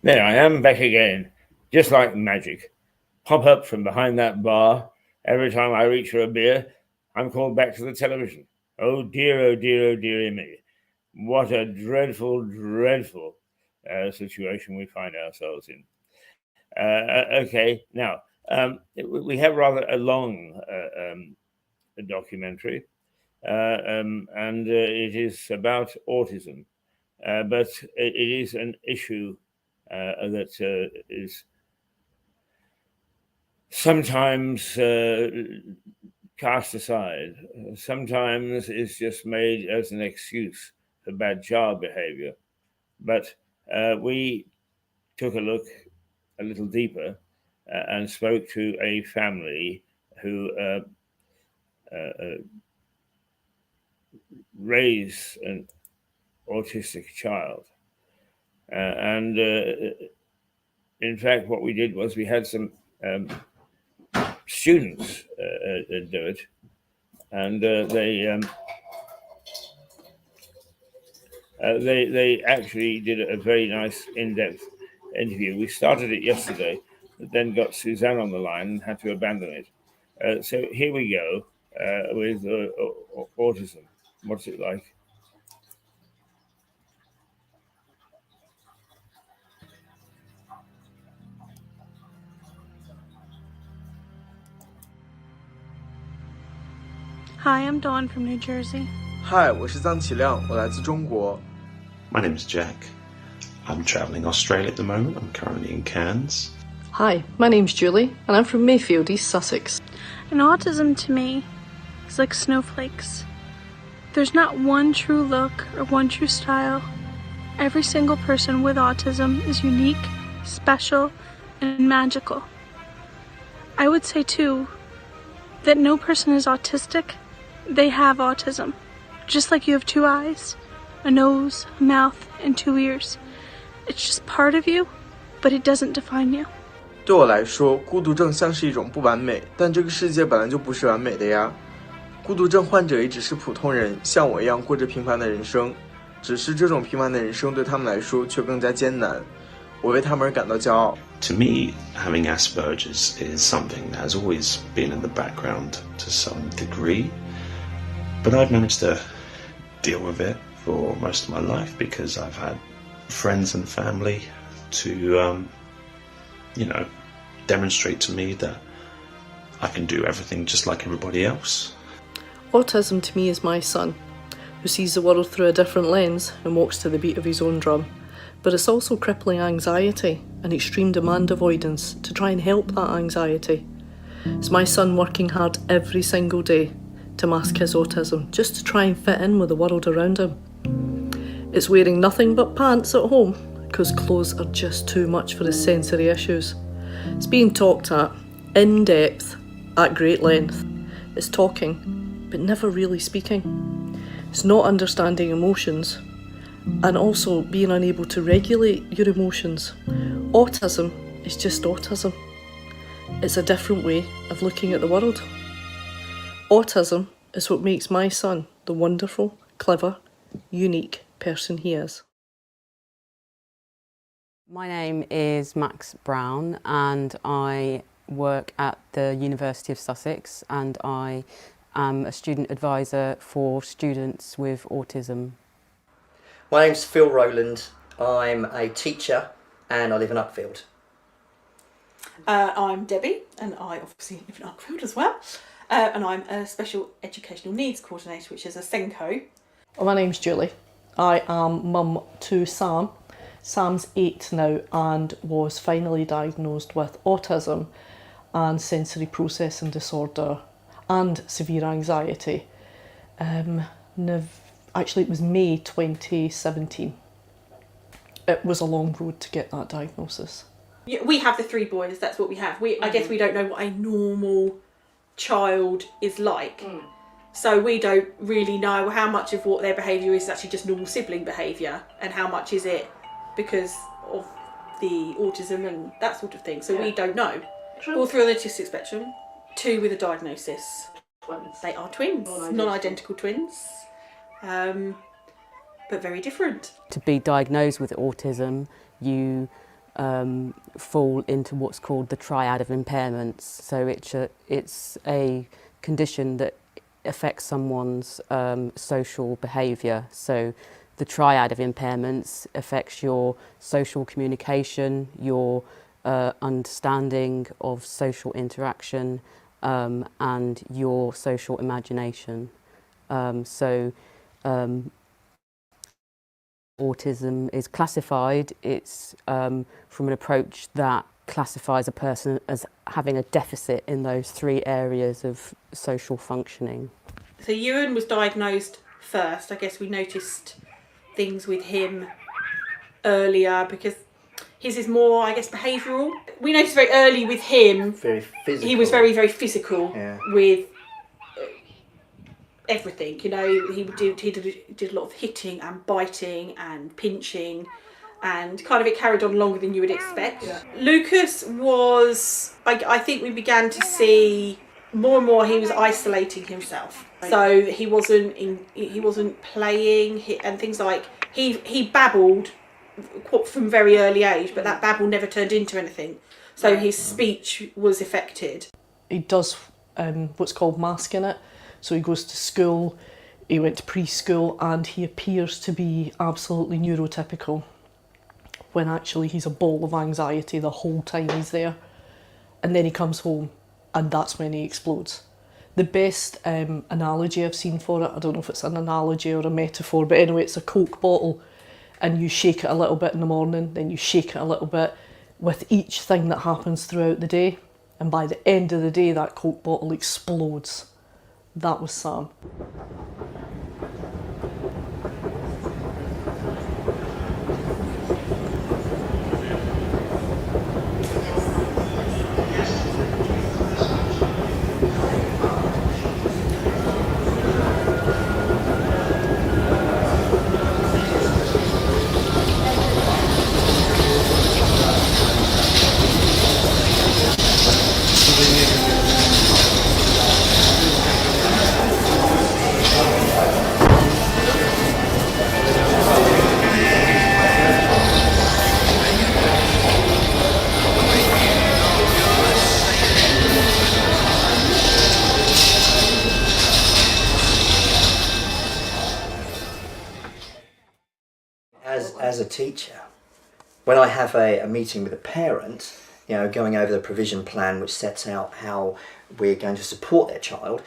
There I am, back again, just like magic. Pop up from behind that bar. Every time I reach for a beer, I'm called back to the television. Oh dear, oh dear, oh dearie me. What a dreadful, dreadful situation we find ourselves in. Okay, now, we have rather a long documentary, and it is about autism. but it is an issue that is sometimes cast aside, sometimes is just made as an excuse for bad child behavior. But we took a look a little deeper and spoke to a family who raised an autistic child. And in fact, what we did was we had some students do it, and they actually did a very nice in-depth interview. We started it yesterday, but then got Suzanne on the line and had to abandon it. So here we go with autism. What's it like? Hi, I'm Dawn from New Jersey. Hi, 我是臧启亮，我来自中国。 My name is Jack. I'm travelling Australia at the moment. I'm currently in Cairns. Hi, my name's Julie, and I'm from Mayfield, East Sussex. And autism to me is like snowflakes. There's not one true look or one true style. Every single person with autism is unique, special, and magical. I would say too that no person is autistic. They have autism. Just like you have 2 eyes, a nose, a mouth, and 2 ears. It's just part of you, but it doesn't define you. 对我来说，孤独症像是一种不完美，但这个世界本来就不是完美的呀。孤独症患者也只是普通人，像我一样过着平凡的人生，只是这种平凡的人生对他们来说却更加艰难。我为他们而感到骄傲。To me, having Asperger's is something that has always been in the background to some degree, but I've managed to deal with it for most of my life because I've had friends and family to, demonstrate to me that I can do everything just like everybody else. Autism to me is my son, who sees the world through a different lens and walks to the beat of his own drum. But it's also crippling anxiety and extreme demand avoidance to try and help that anxiety. It's my son working hard every single day to mask his autism, just to try and fit in with the world around him. It's wearing nothing but pants at home because clothes are just too much for his sensory issues. It's being talked at, in depth, at great length. It's talking, but never really speaking. It's not understanding emotions, and also being unable to regulate your emotions. Autism is just autism. It's a different way of looking at the world. Autism is what makes my son the wonderful, clever, unique person he is. My name is Max Brown and I work at the University of Sussex and I am a student advisor for students with autism. My name's Phil Rowland. I'm a teacher and I live in Uckfield. I'm Debbie and I obviously live in Uckfield as well. And I'm a Special Educational Needs Coordinator, which is a SENCO. My name's Julie. I am mum to Sam. Sam's 8 now and was finally diagnosed with autism and sensory processing disorder and severe anxiety. Actually, it was May 2017. It was a long road to get that diagnosis. We have the 3 boys, that's what we have. I guess we don't know what a normal child is like. So we don't really know how much of what their behaviour is actually just normal sibling behaviour and how much is it because of the autism and that sort of thing. So we don't know. All 3 on the autistic spectrum, 2 with a diagnosis. Twins. They are twins, non-identical twins, but very different. To be diagnosed with autism, you fall into what's called the triad of impairments. So it's a condition that affects someone's social behaviour. So the triad of impairments affects your social communication, your understanding of social interaction, and your social imagination. Autism is classified, it's from an approach that classifies a person as having a deficit in those 3 areas of social functioning. So Ewan was diagnosed first. I guess we noticed things with him earlier because his is more, I guess, behavioural. We noticed very early with him. Very physical. He was very, very physical with everything. You know, he did a lot of hitting and biting and pinching, and kind of it carried on longer than you would expect. Yeah. Lucas was, I think we began to see more and more he was isolating himself. So he wasn't playing and things like he babbled from very early age, but that babble never turned into anything. So his speech was affected. He does what's called masking it. So he goes to school, he went to preschool, and he appears to be absolutely neurotypical, when actually he's a ball of anxiety the whole time he's there. And then he comes home, and that's when he explodes. The best analogy I've seen for it, I don't know if it's an analogy or a metaphor, but anyway, it's a Coke bottle, and you shake it a little bit in the morning, then you shake it a little bit with each thing that happens throughout the day, and by the end of the day, that Coke bottle explodes. That was Sam. As a teacher, when I have a meeting with a parent, you know, going over the provision plan which sets out how we're going to support their child,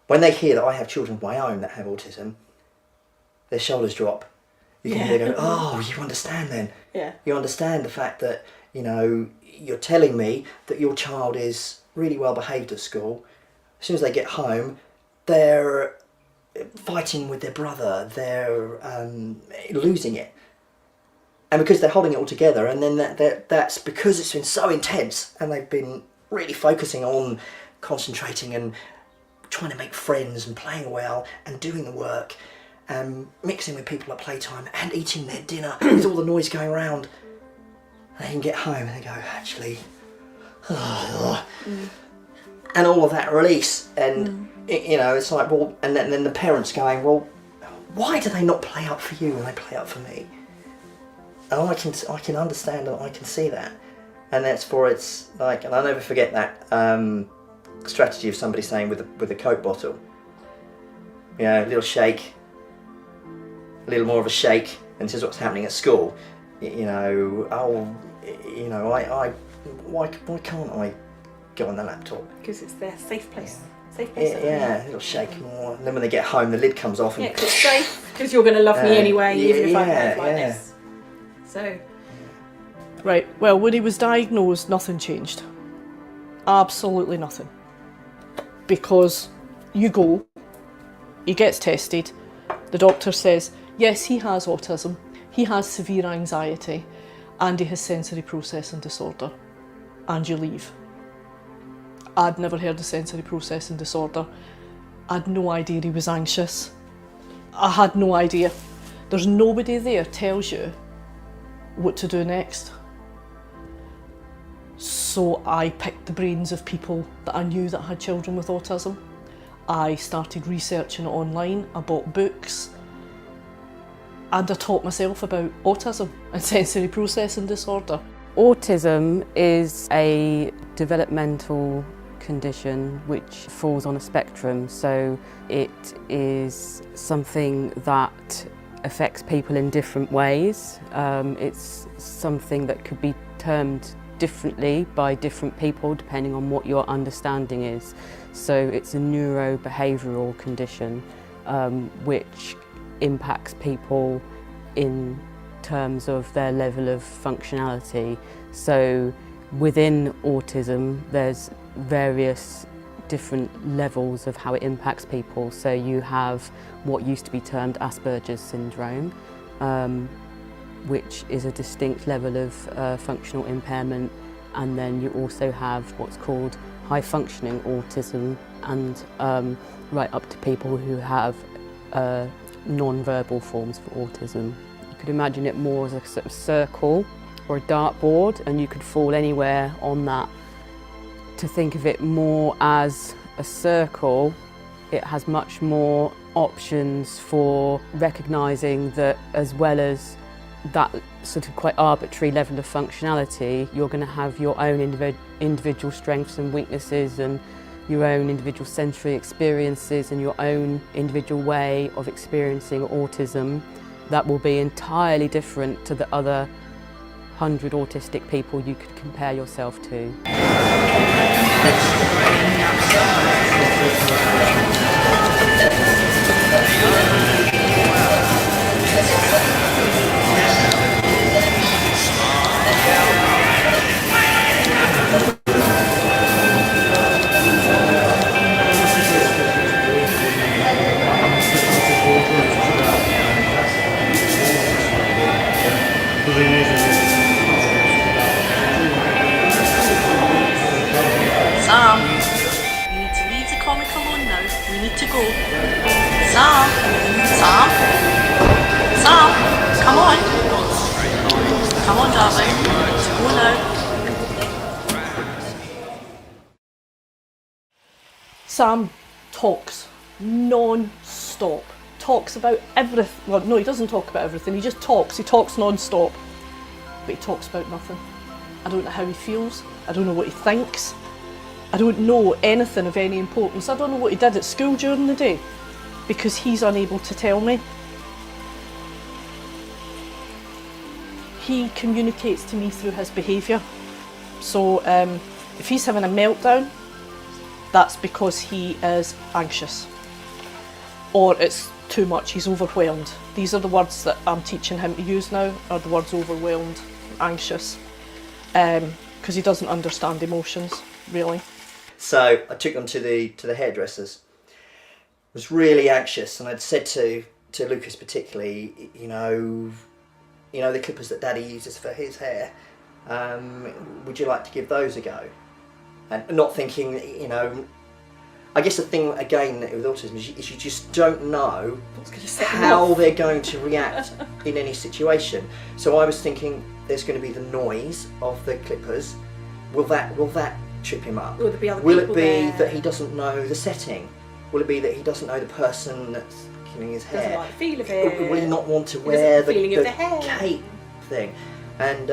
when they hear that I have children of my own that have autism, their shoulders drop. You can hear them go, oh, you understand then. Yeah. You understand the fact that, you know, you're telling me that your child is really well behaved at school. As soon as they get home, they're fighting with their brother, they're losing it. And because they're holding it all together, and then that's because it's been so intense, and they've been really focusing on concentrating and trying to make friends and playing well and doing the work and mixing with people at playtime and eating their dinner with all the noise going around. And they can get home and they go, actually, and all of that release, and you know, it's like, well, and then the parents going, well, why do they not play up for you when they play up for me? And I can understand that, I can see that, and it's like, and I'll never forget that strategy of somebody saying with a Coke bottle, you know, a little shake, a little more of a shake, and this is what's happening at school. You know, oh, you know, why can't I go on the laptop? Because it's their safe place. Yeah, a little shake more. And then when they get home, the lid comes off. And yeah, 'cause it's safe. Because you're going to love me anyway, even if I behave like this. So. Right, well, when he was diagnosed, nothing changed. Absolutely nothing. Because you go, he gets tested, the doctor says, yes, he has autism, he has severe anxiety, and he has sensory processing disorder, and you leave. I'd never heard of sensory processing disorder. I had no idea he was anxious. I had no idea. There's nobody there tells you what to do next. So I picked the brains of people that I knew that had children with autism. I started researching it online, I bought books, and I taught myself about autism and sensory processing disorder. Autism is a developmental condition which falls on a spectrum, so it is something that affects people in different ways. It's something that could be termed differently by different people depending on what your understanding is. So it's a neurobehavioural condition which impacts people in terms of their level of functionality. So within autism, there's various different levels of how it impacts people. So you have what used to be termed Asperger's syndrome, which is a distinct level of functional impairment, and then you also have what's called high functioning autism, and right up to people who have non-verbal forms of autism. You could imagine it more as a sort of circle or a dartboard, and you could fall anywhere on that. To think of it more as a circle, it has much more options for recognising that, as well as that sort of quite arbitrary level of functionality, you're going to have your own individual strengths and weaknesses, and your own individual sensory experiences, and your own individual way of experiencing autism that will be entirely different to the other 100 autistic people you could compare yourself to. Sam, you need to leave the comic alone now. We need to go. Sam, Sam, Sam, come on. Come on, darling. Let's go now. Sam talks non-stop. Talks about everything. Well, no, he doesn't talk about everything. He just talks. He talks non-stop. But he talks about nothing. I don't know how he feels. I don't know what he thinks. I don't know anything of any importance. I don't know what he did at school during the day because he's unable to tell me. He communicates to me through his behaviour. So if he's having a meltdown, that's because he is anxious. Or it's too much, he's overwhelmed. These are the words that I'm teaching him to use now, are the words overwhelmed, anxious, because he doesn't understand emotions, really. So I took them to the hairdressers. I was really anxious, and I'd said to Lucas particularly, you know the clippers that Daddy uses for his hair, would you like to give those a go? And not thinking, I guess the thing again with autism is you just don't know how they're going to react in any situation. So I was thinking there's going to be the noise of the clippers. Will that trip him up? Will there be other Will it people be there? that he doesn't know the setting? Will it be that he doesn't know the person that's killing his hair? Doesn't like the feel of it. Will he not want to He wear doesn't like the feeling of the hair. cape thing? And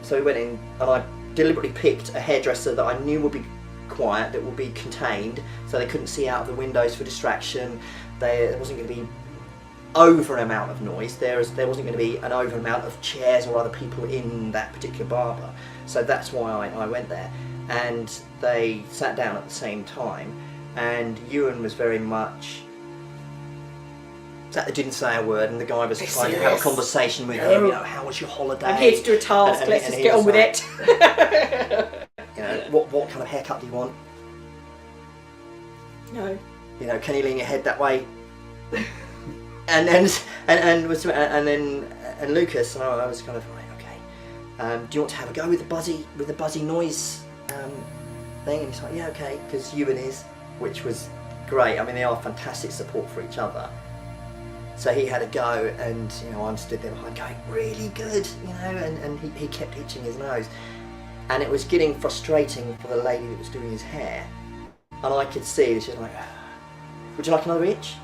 so we went in, and I deliberately picked a hairdresser that I knew would be quiet, that would be contained, so they couldn't see out of the windows for distraction. There wasn't going to be over an amount of noise. There wasn't going to be an over amount of chairs or other people in that particular barber. So that's why I went there. And they sat down at the same time, and Ewan was very much sat there, didn't say a word, and the guy was trying to have a conversation with him. How was your holiday? I'm here to do a task. Let's just get on with it. What kind of haircut do you want? No. Can you lean your head that way? and Lucas, and I was kind of like, okay. Do you want to have a go with the buzzy noise thing? And he's like, yeah, okay, because Ewan is, which was great. I mean, they are fantastic support for each other. So he had a go, and I'm stood there behind going, really good, and he kept itching his nose. And it was getting frustrating for the lady that was doing his hair. And I could see that she was like, would you like another itch?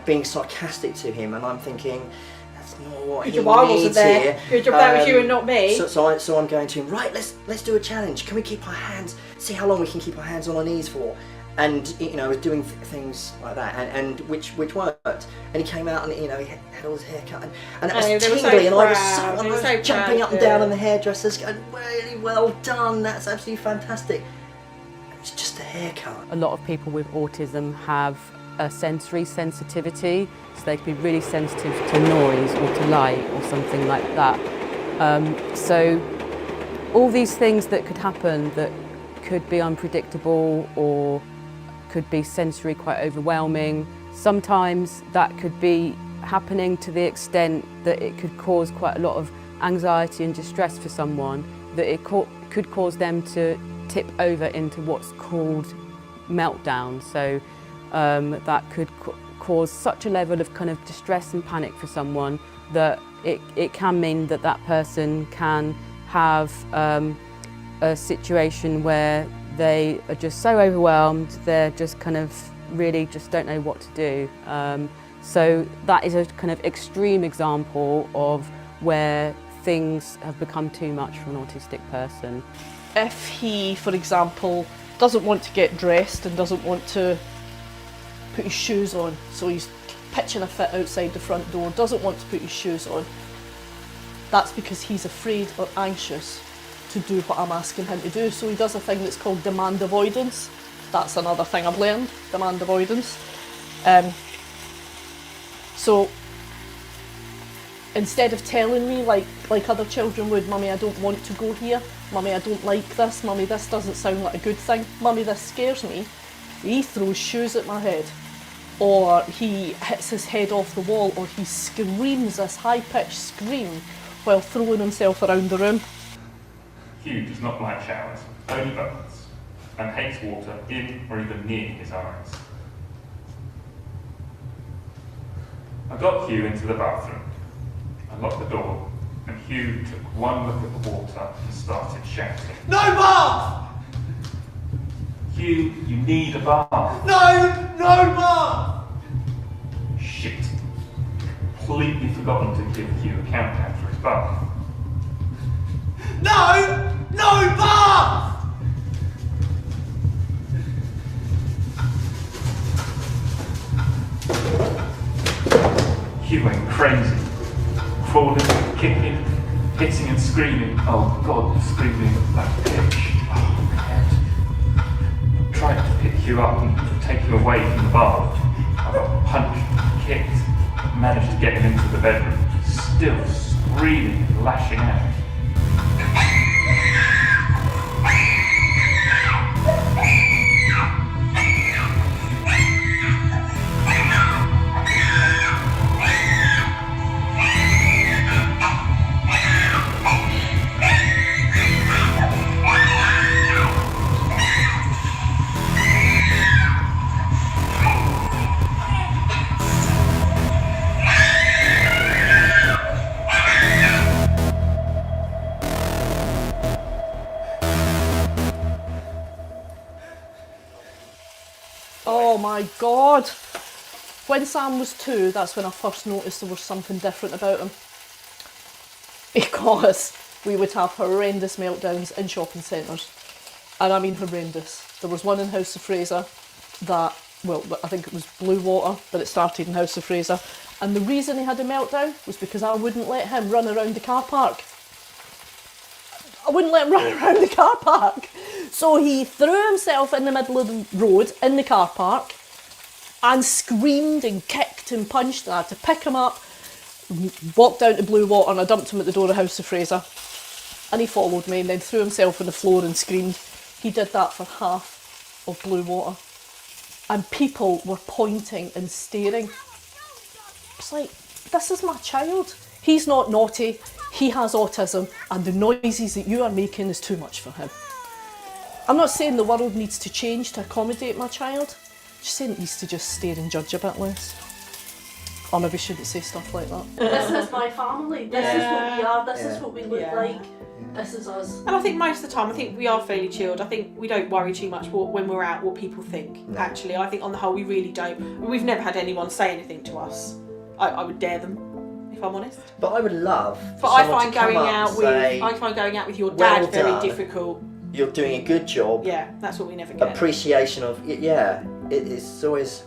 Being sarcastic to him, and I'm thinking, that's not what he needs I wasn't there. Good job that was you and not me. So I'm going to him, right, let's do a challenge. Can we keep our hands, see how long we can keep our hands on our knees for? And I was doing things like that, and which worked. And he came out, and he had all his hair cut, and it was tingly, and I was jumping up and down on the hairdressers, going, really well done, that's absolutely fantastic. It's just a haircut. A lot of people with autism have a sensory sensitivity, so they could be really sensitive to noise or to light or something like that. So all these things that could happen that could be unpredictable or could be sensory quite overwhelming, sometimes that could be happening to the extent that it could cause quite a lot of anxiety and distress for someone, that it could cause them to tip over into what's called meltdown. So that could cause such a level of kind of distress and panic for someone that it can mean that that person can have a situation where they are just so overwhelmed, they're just kind of really just don't know what to do. So that is a kind of extreme example of where things have become too much for an autistic person. If he, for example, doesn't want to get dressed and doesn't want to put his shoes on, so he's pitching a fit outside the front door, doesn't want to put his shoes on, that's because he's afraid or anxious to do what I'm asking him to do. So he does a thing that's called demand avoidance. That's another thing I've learned, demand avoidance. So instead of telling me like other children would, Mummy, I don't want to go here, Mummy, I don't like this, Mummy, this doesn't sound like a good thing, Mummy, this scares me, he throws shoes at my head, or he hits his head off the wall, or he screams this high-pitched scream while throwing himself around the room. Hugh does not like showers, only baths, and hates water in or even near his eyes. I got Hugh into the bathroom. I locked the door, and Hugh took one look at the water and started shouting. No bath! Hugh, you need a bath. No bath! Shit. Completely forgotten to give Hugh a countdown for his bath. No bath! Hugh went crazy, crawling, kicking, hitting and screaming. Oh God, the screaming at that pitch. Oh, my head. I tried to pick Hugh up and take him away from the bath. I got punched, kicked, managed to get him into the bedroom, still screaming and lashing out. Oh my God! When Sam was 2, that's when I first noticed there was something different about him. Because we would have horrendous meltdowns in shopping centres. And I mean horrendous. There was one in House of Fraser that, well, I think it was Blue Water, but it started in House of Fraser. And the reason he had a meltdown was because I wouldn't let him run around the car park. I wouldn't let him run around the car park. So he threw himself in the middle of the road in the car park and screamed and kicked and punched, and I had to pick him up, walked down to Blue Water, and I dumped him at the door of House of Fraser. And he followed me and then threw himself on the floor and screamed. He did that for half of Blue Water. And people were pointing and staring. It's like, this is my child. He's not naughty, he has autism, and the noises that you are making is too much for him. I'm not saying the world needs to change to accommodate my child, just saying it needs to just stare and judge a bit less. Or maybe we shouldn't say stuff like that. This is my family, this is what we are, this is what we look like, this is us. And I think most of the time, I think we are fairly chilled. I think we don't worry too much when we're out what people think, actually. I think on the whole we really don't. We've never had anyone say anything to us. I would dare them, if I'm honest. But I would love. But I find going out with your dad very difficult. You're doing a good job. Yeah, that's what we never get. Appreciation of it's always.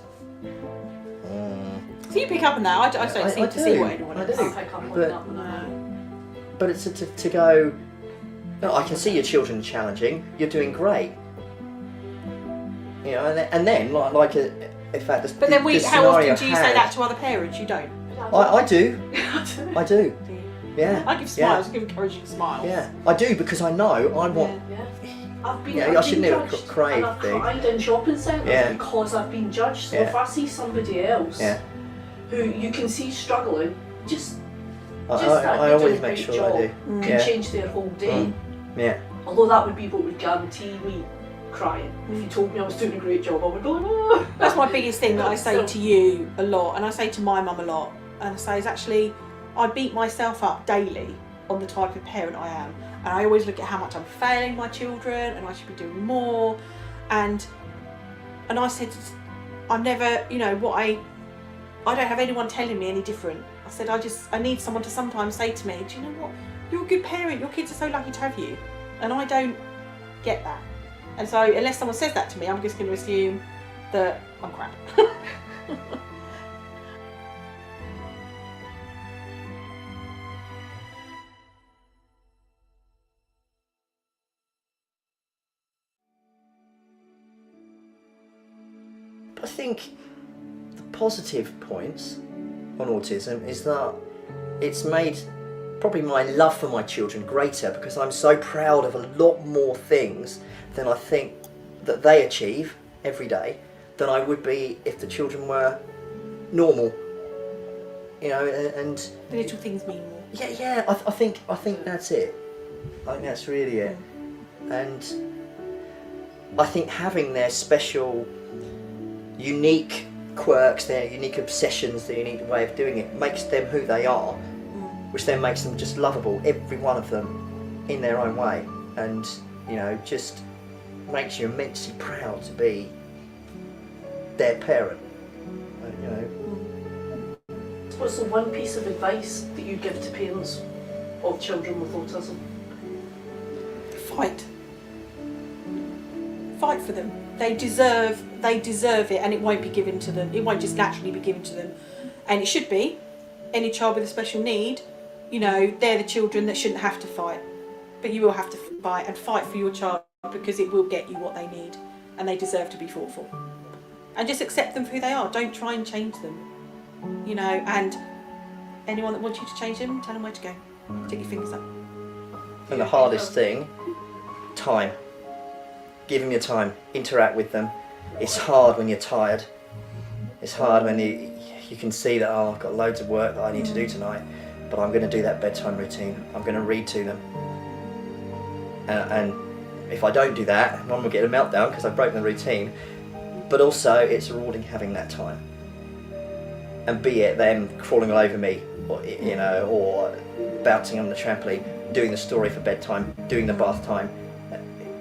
So you pick up on that. I don't seem to see what anyone else. I pick up on that. But it's to go. No, I can see your children challenging. You're doing great. You know, and then like In fact, But then the how often scenario do you say that to other parents? You don't. I do. I do. Yeah. I give smiles. I give encouraging smiles. Yeah, I do, because I know I want. I've been, Yeah, I've I shouldn't been have judged, cried, and I've Dave. cried in shopping centres Yeah. because I've been judged. So Yeah. if I see somebody else Yeah. who you can see struggling, just I that you're always doing a make great sure job I do. can Yeah. change their whole day. Yeah. Although that would be what would guarantee me crying. If you told me I was doing a great job, I would go, oh. That's my biggest thing that I say to you a lot, and I say to my mum a lot, and I say is actually I beat myself up daily on the type of parent I am, and I always look at how much I'm failing my children, and I should be doing more, and I said I'm never, you know, I don't have anyone telling me any different. I said I need someone to sometimes say to me, do you know what, you're a good parent, your kids are so lucky to have you, and I don't get that. And so unless someone says that to me, I'm just going to assume that I'm crap. I think the positive points on autism is that it's made probably my love for my children greater, because I'm so proud of a lot more things than I think that they achieve every day than I would be if the children were normal. You know, and the little things mean more. Yeah. I think that's it. I think that's really it. And I think having their special, unique quirks, their unique obsessions, their unique way of doing it makes them who they are, which then makes them just lovable, every one of them in their own way, and you know, just makes you immensely proud to be their parent. You know. What's the one piece of advice that you give to parents of children with autism? Fight for them. They deserve it, and it won't be given to them. It won't just naturally be given to them, and it should be. Any child with a special need, you know, they're the children that shouldn't have to fight, but you will have to fight and fight for your child, because it will get you what they need, and they deserve to be fought for. And just accept them for who they are. Don't try and change them, you know. And anyone that wants you to change them, tell them where to go. Stick your fingers up. And the hardest thing, time. Give them your time. Interact with them. It's hard when you're tired. It's hard when you can see that, oh, I've got loads of work that I need to do tonight, but I'm going to do that bedtime routine. I'm going to read to them. And if I don't do that, Mum will get a meltdown because I've broken the routine. But also, it's rewarding having that time. And be it them crawling all over me, or, you know, or bouncing on the trampoline, doing the story for bedtime, doing the bath time.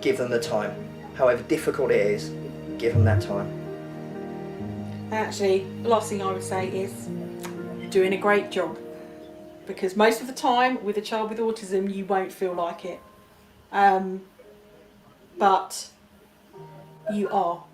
Give them the time. However difficult it is, give them that time. Actually, the last thing I would say is you're doing a great job, because most of the time with a child with autism you won't feel like it, but you are.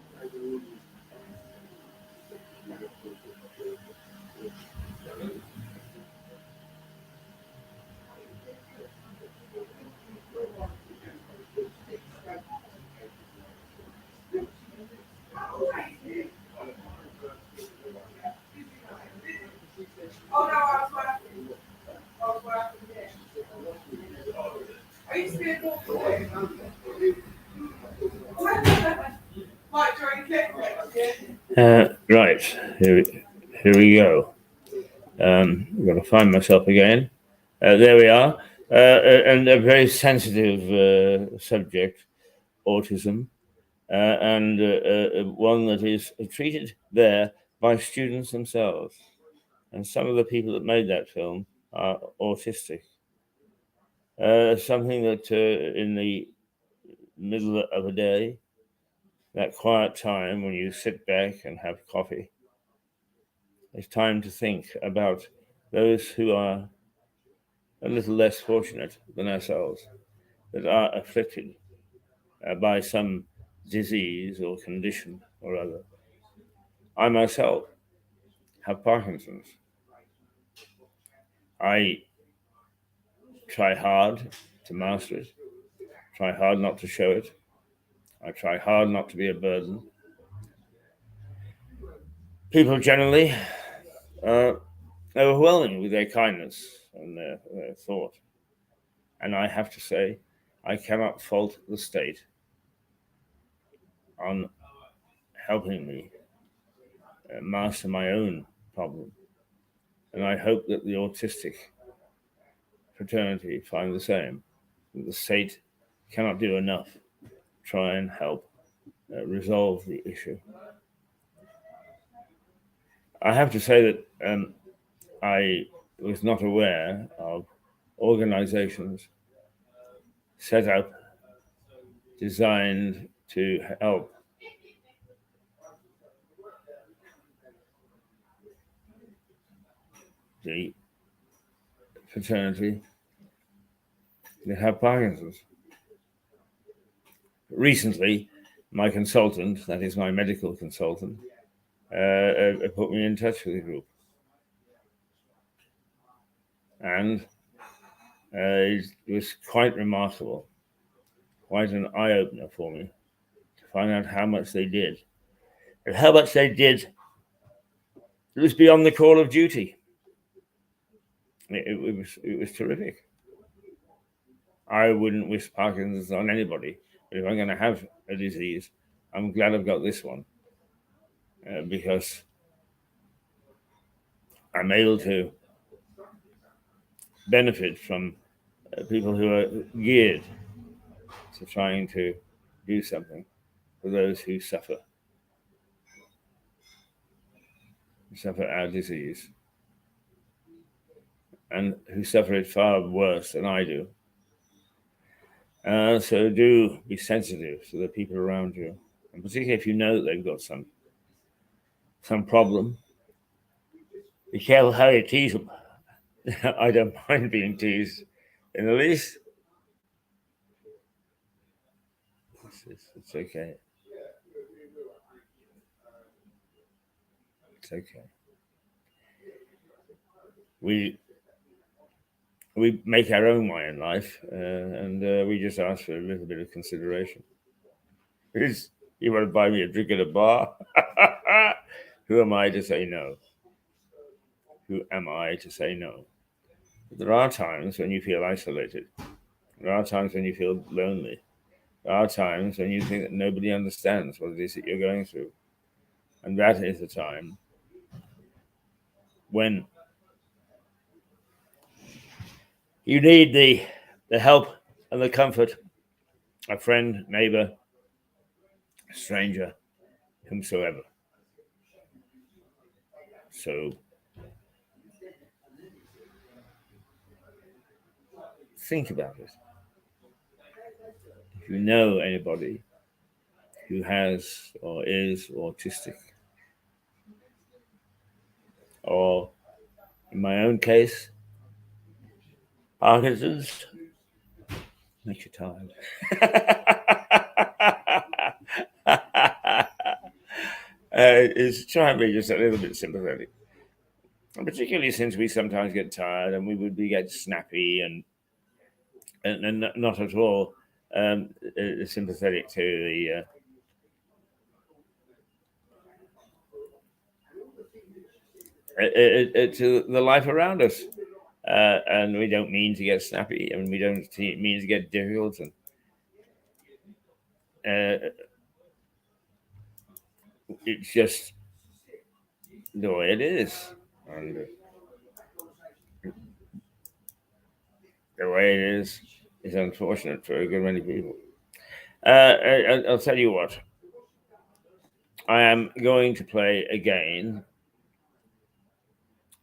Right, here we go. I've got to find myself again. There we are. And a very sensitive subject, autism, and one that is treated there by students themselves. And some of the people that made that film are autistic. Something that in the middle of a day, that quiet time when you sit back and have coffee, it's time to think about those who are a little less fortunate than ourselves, that are afflicted by some disease or condition or other. I myself have Parkinson's. I try hard to master it, try hard not to show it. I try hard not to be a burden. people generally are overwhelming with their kindness and their thought. And I have to say, I cannot fault the state on helping me master my own problem. And I hope that the autistic fraternity find the same. That the state cannot do enough to try and help resolve the issue. I have to say that I was not aware of organizations set up designed to help the fraternity that have Parkinson's. Recently, my consultant, that is my medical consultant, put me in touch with the group. And it was quite remarkable, quite an eye-opener for me to find out how much they did. And how much they did, it was beyond the call of duty. It was terrific. I wouldn't wish Parkinson's on anybody, but if I'm going to have a disease, I'm glad I've got this one because I'm able to benefit from people who are geared to trying to do something for those who suffer our disease and who suffer it far worse than I do. So do be sensitive to the people around you, and particularly if you know that they've got some problem. Be careful how you tease them. I don't mind being teased in the least. It's okay. It's okay. We make our own way in life, and we just ask for a little bit of consideration. You want to buy me a drink at a bar? Who am I to say no? Who am I to say no? But there are times when you feel isolated. There are times when you feel lonely. There are times when you think that nobody understands what it is that you're going through. And that is the time when you need the help and the comfort of a friend, neighbor, stranger, whomsoever. So think about it. If you know anybody who has or is autistic, or in my own case, Parkinson's, makes you tired. Is try and be just a little bit sympathetic, and particularly since we sometimes get tired and we get snappy and not at all sympathetic to the life around us, and we don't mean to get snappy, and we don't mean to get difficult, and it's just the way it is, and the way it is unfortunate for a good many people. I'll tell you what. I am going to play again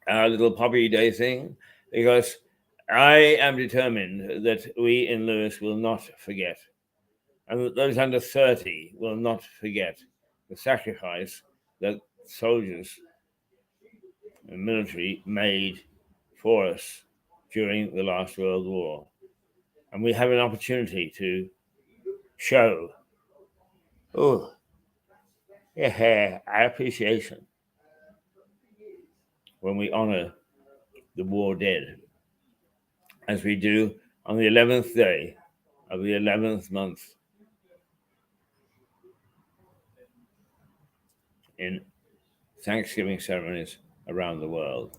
our little Poppy Day thing because I am determined that we in Lewis will not forget, and that those under 30 will not forget the sacrifice that soldiers and military made for us during the last World War. And we have an opportunity to show, our appreciation when we honor the war dead, as we do on the 11th day of the 11th month in Thanksgiving ceremonies around the world.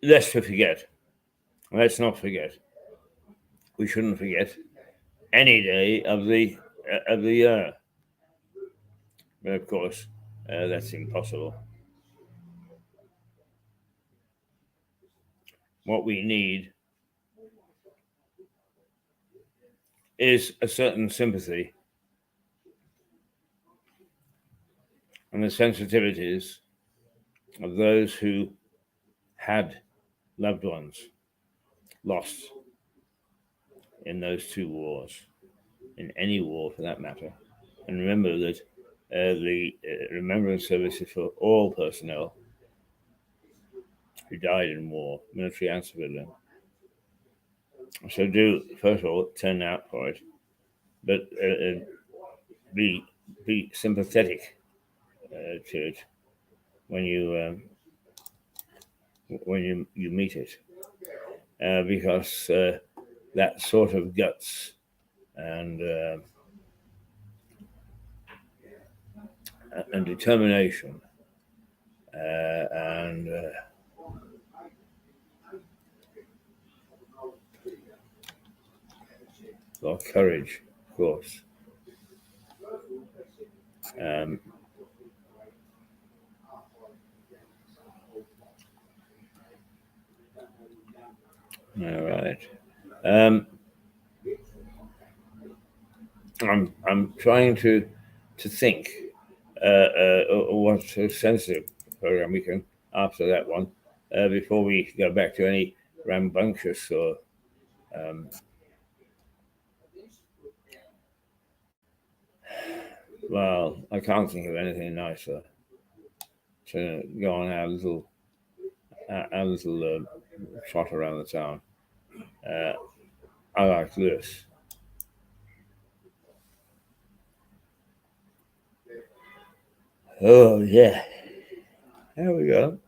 Lest to forget, let's not forget, we shouldn't forget any day of the year. But of course, that's impossible. What we need is a certain sympathy and the sensitivities of those who had loved ones lost in those two wars, in any war for that matter. And remember that the remembrance service is for all personnel who died in war, military and civilian. So do, first of all, turn out for it, but be sympathetic to it when you meet it, because that sort of guts and determination and or courage, of course. All right. I'm trying to think what sensitive program we can after that one before we go back to any rambunctious or well, I can't think of anything nicer to go on our little trot around the town. I like this. Oh yeah, there we go.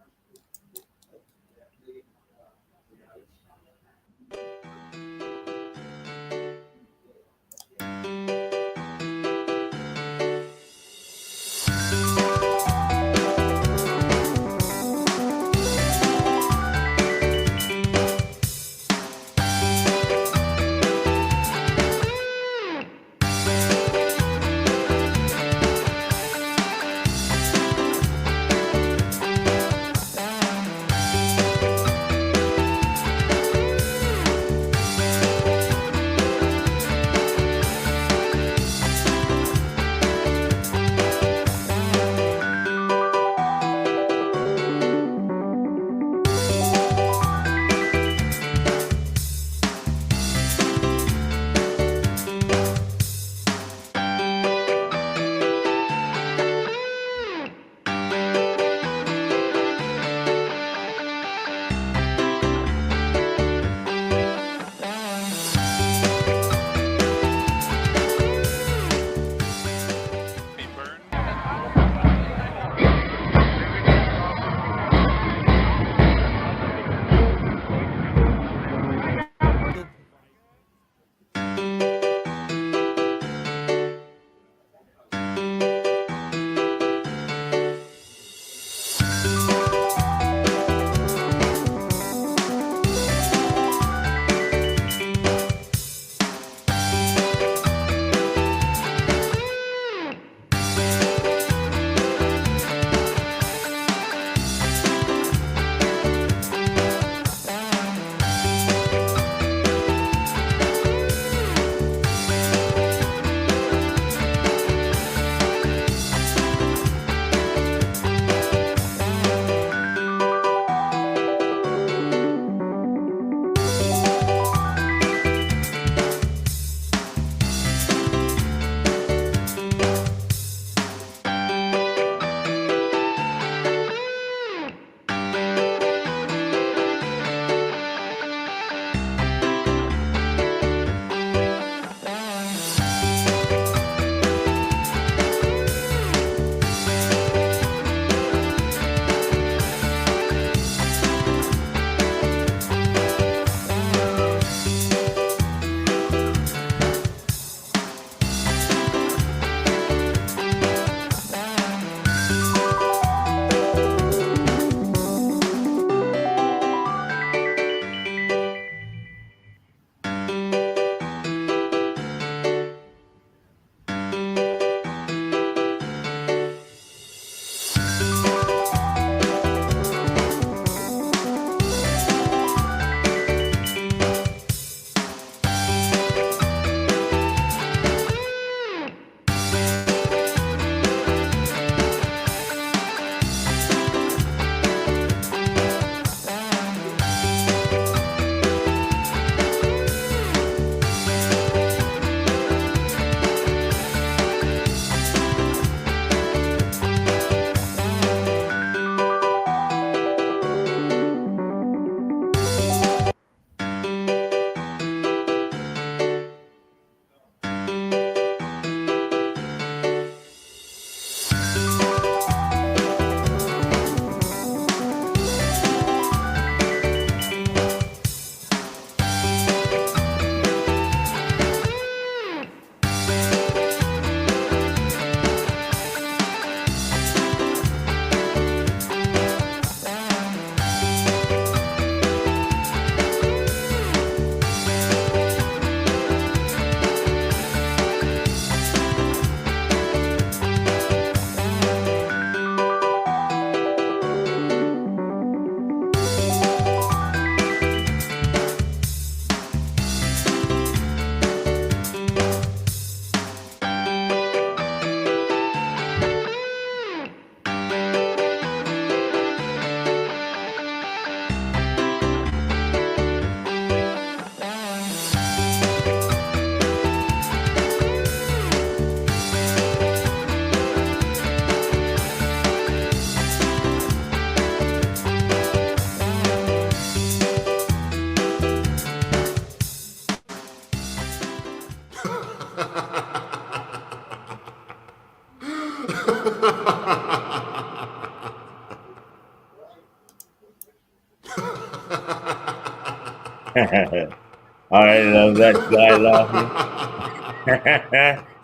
I love that guy laughing.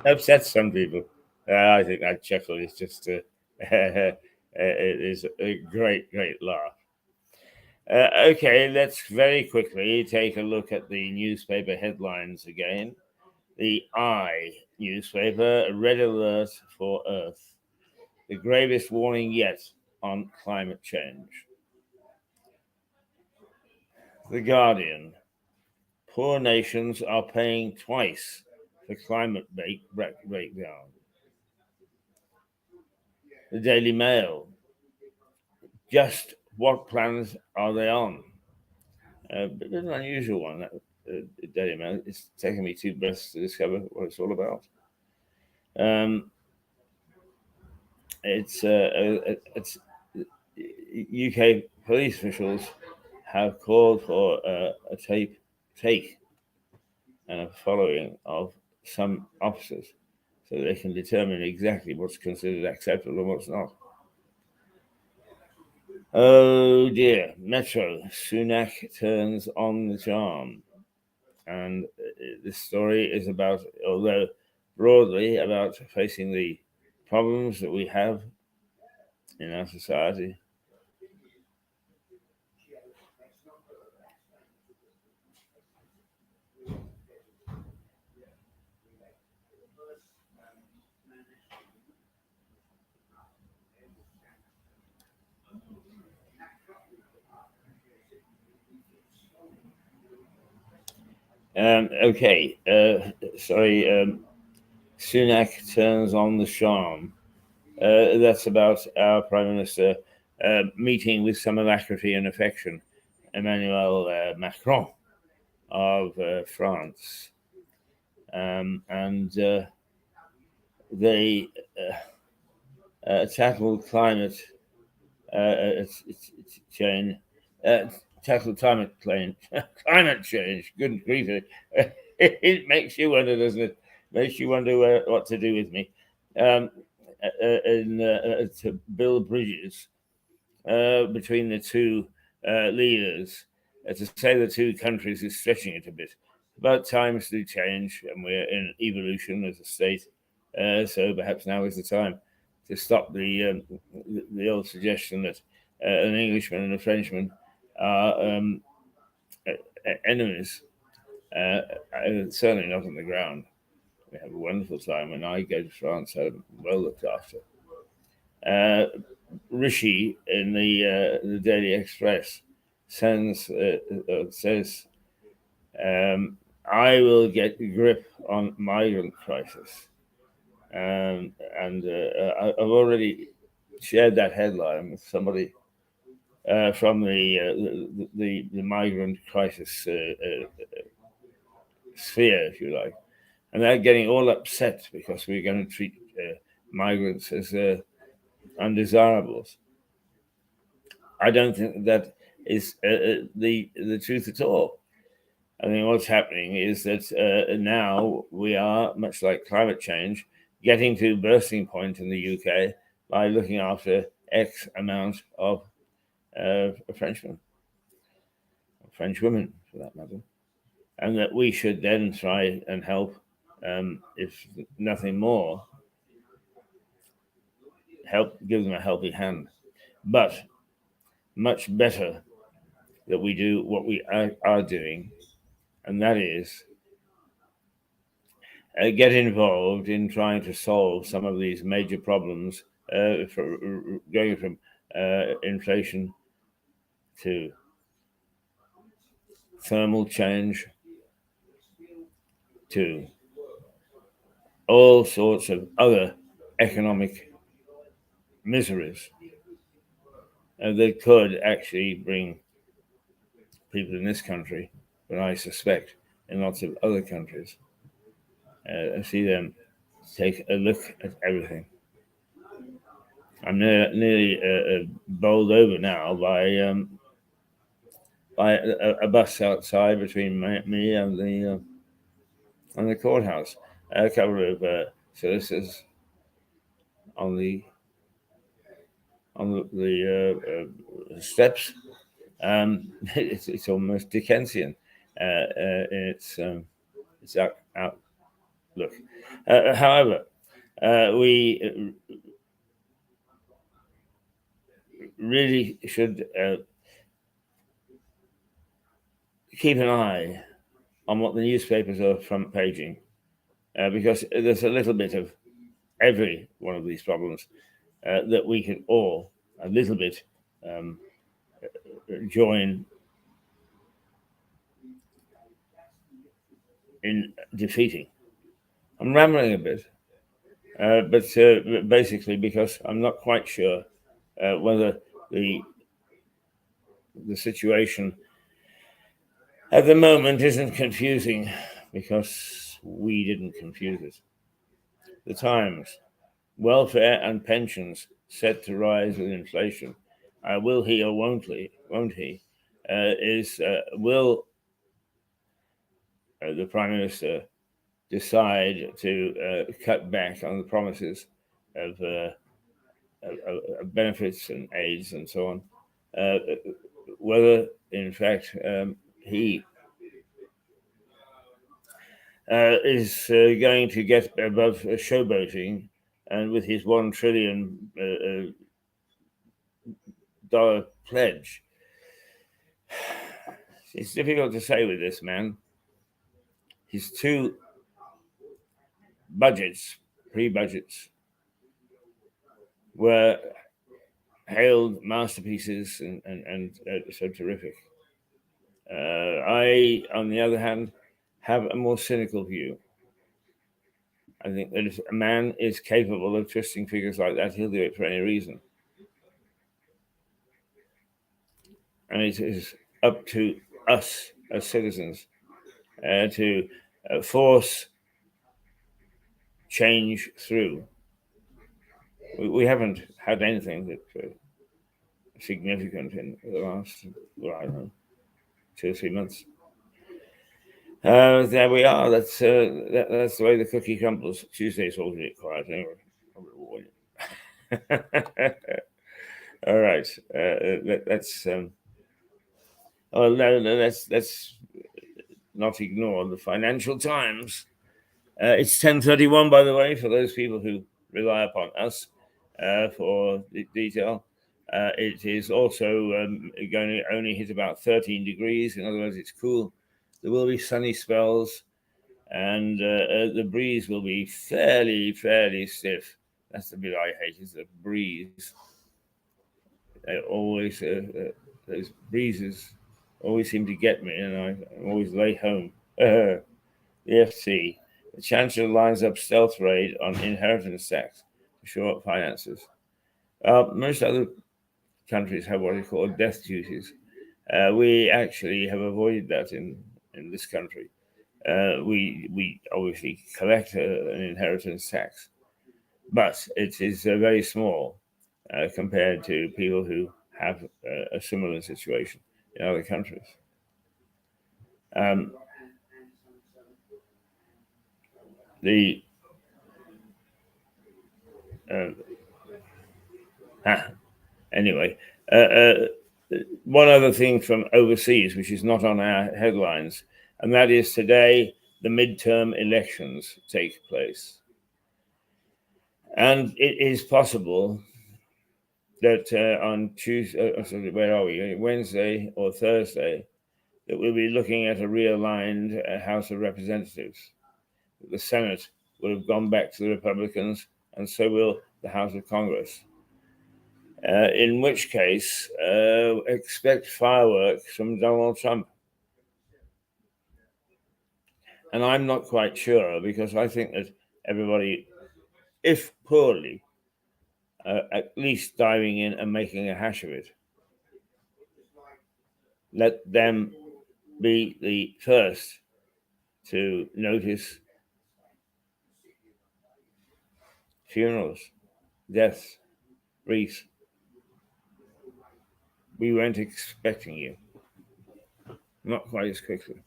Upsets some people. I think that chuckle is just it is a great, great laugh. Okay, let's very quickly take a look at the newspaper headlines again. The I newspaper, a red alert for Earth. The gravest warning yet on climate change. The Guardian. Poor nations are paying twice for climate breakdown. The Daily Mail. Just what plans are they on? Bit of an unusual one, that Daily Mail. It's taken me 2 breaths to discover what it's all about. It's UK police officials have called for a take and a following of some officers so they can determine exactly what's considered acceptable and what's not. Oh dear, Metro. Sunak turns on the charm. And this story is about, although broadly about facing the problems that we have in our society. Okay, sorry. Sunak turns on the charm. That's about our Prime Minister meeting with some alacrity and affection Emmanuel Macron of France. And they tackled climate change. Tackled climate change. Good grief! It makes you wonder, doesn't it? Makes you wonder what to do with me. To build bridges between the two leaders. To say the two countries is stretching it a bit. But times do change, and we're in evolution as a state. So perhaps now is the time to stop the old suggestion that an Englishman and a Frenchman are enemies. Certainly not on the ground. We have a wonderful time when I go to France. I'm well looked after. Rishi in the Daily Express says, I will get a grip on migrant crisis. And I've already shared that headline with somebody from the migrant crisis sphere, if you like. And they're getting all upset because we're going to treat migrants as undesirables. I don't think that is the truth at all. I think what's happening is that now we are, much like climate change, getting to bursting point in the UK by looking after X amount of Frenchmen, French women for that matter, and that we should then try and help, if nothing more, give them a helping hand. But much better that we do what we are doing, and that is get involved in trying to solve some of these major problems, going from inflation to thermal change to all sorts of other economic miseries that could actually bring people in this country, but I suspect in lots of other countries, see them take a look at everything. I'm nearly bowled over now by a bus outside between me and the courthouse. A couple of solicitors on the steps. It's almost Dickensian. in its outlook. However, we really should keep an eye on what the newspapers are front paging, because there's a little bit of every one of these problems that we can all a little bit join in defeating. I'm rambling a bit, but basically because I'm not quite sure whether the situation at the moment isn't confusing because we didn't confuse it. The Times, welfare and pensions set to rise with inflation. Will he or won't he? Will the Prime Minister decide to cut back on the promises of benefits and aids and so on? Whether, in fact, he is going to get above showboating, and with his $1 trillion pledge. It's difficult to say with this man. His two pre-budgets, were hailed masterpieces and so terrific. I, on the other hand, have a more cynical view. I think that if a man is capable of twisting figures like that, he'll do it for any reason. And it is up to us as citizens to force change through. We haven't had anything that significant in the last, I don't know, 2 or 3 months. There we are. That's the way the cookie crumbles. Tuesday's always a bit quiet anyway. All right. Let's not ignore the Financial Times. It's 10:31, by the way, for those people who rely upon us for the detail. It is also going to only hit about 13 degrees. In other words, it's cool. There will be sunny spells, and the breeze will be fairly stiff. That's the bit I hate, is the breeze. Always those breezes always seem to get me, and I'm always late home. The FT, the Chancellor lines up stealth raid on inheritance tax to shore up finances. Most other countries have what are called death duties. We actually have avoided that in this country. We obviously collect an inheritance tax, but it is very small compared to people who have a similar situation in other countries. Anyway, one other thing from overseas, which is not on our headlines, and that is today the midterm elections take place. And it is possible that on Tuesday, where are we? Wednesday or Thursday, that we'll be looking at a realigned House of Representatives. The Senate will have gone back to the Republicans, and so will the House of Congress. In which case, expect fireworks from Donald Trump. And I'm not quite sure, because I think that everybody, if poorly, at least diving in and making a hash of it. Let them be the first to notice funerals, deaths, wreaths. We weren't expecting you. Not quite as quickly.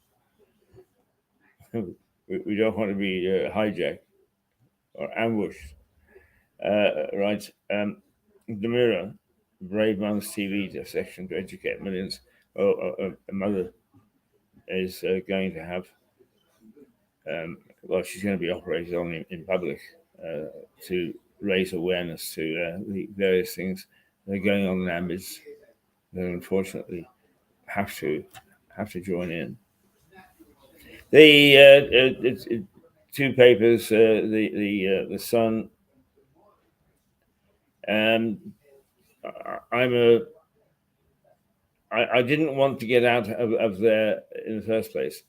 We don't want to be hijacked or ambushed. Right. The Mirror, Brave Man's TV section to educate millions. A mother is going to have, well, she's going to be operated on in public to raise awareness to the various things that are going on in our midst that unfortunately have to join in. The two papers, the Sun. I didn't want to get out of there in the first place.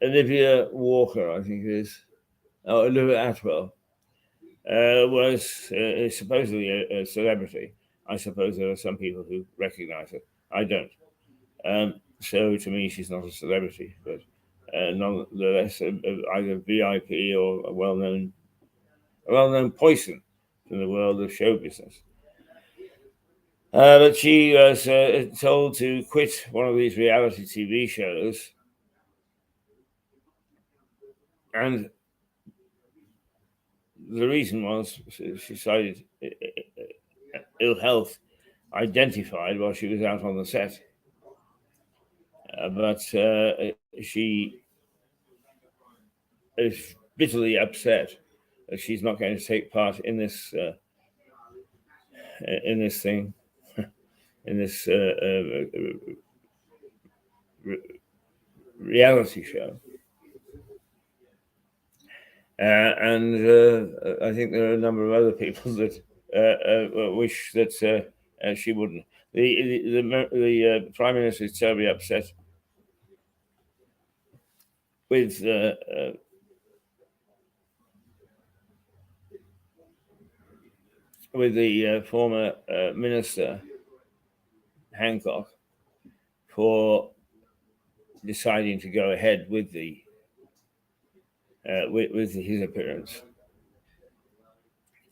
Olivia Walker, I think it is, Olivia Atwell, was supposedly a celebrity. I suppose there are some people who recognize her. I don't. So to me, she's not a celebrity, but nonetheless, either VIP or a well-known poison in the world of show business. But she was told to quit one of these reality TV shows, and the reason was she cited ill health identified while she was out on the set. But she is bitterly upset that she's not going to take part in this thing, in this reality show. And I think there are a number of other people that wish that she wouldn't. The Prime Minister is terribly upset with the former minister Hancock for deciding to go ahead with the with his appearance.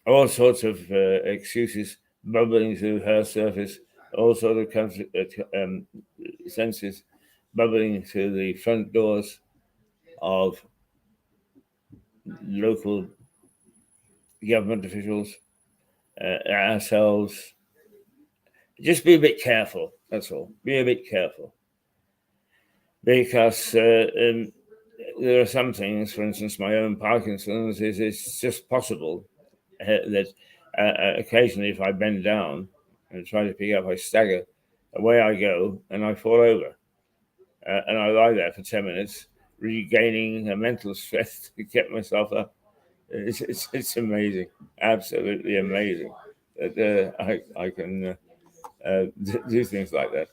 All sorts of excuses bubbling through her surface, all sorts of senses bubbling through the front doors of local government officials, ourselves. Just be a bit careful, that's all. Be a bit careful. Because there are some things, for instance, my own Parkinson's, it's just possible that occasionally if I bend down and try to pick up, I stagger, away I go and I fall over. And I lie there for 10 minutes, regaining a mental strength to get myself up. It's amazing, absolutely amazing that I can do things like that.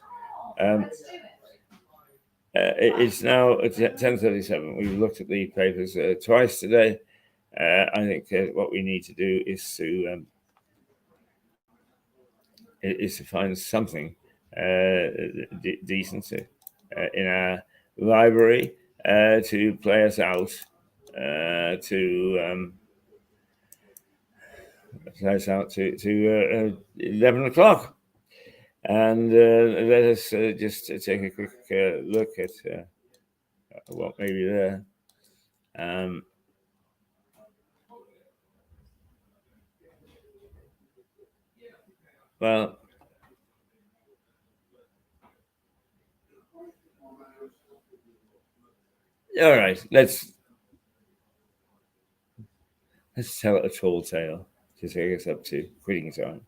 It's now 10:37. We've looked at the papers twice today. I think what we need to do is to find something decent in our library to play us out to 11 o'clock. And let us just take a quick look at what may be there. Well, all right, let's tell a tall tale to take us up to quitting time.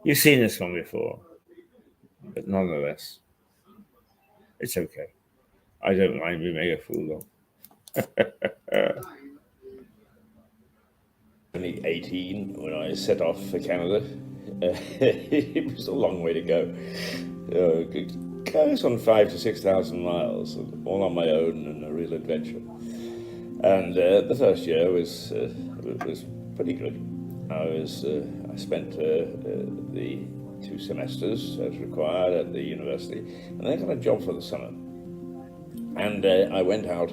You've seen this one before, but nonetheless, it's okay. I don't mind being made a fool of. Only 18 when I set off for Canada. It was a long way to go. It goes on 5,000 to 6,000 miles, all on my own, and a real adventure. And the first year was pretty good. I spent the 2 semesters as required at the university, and then I got a job for the summer. And I went out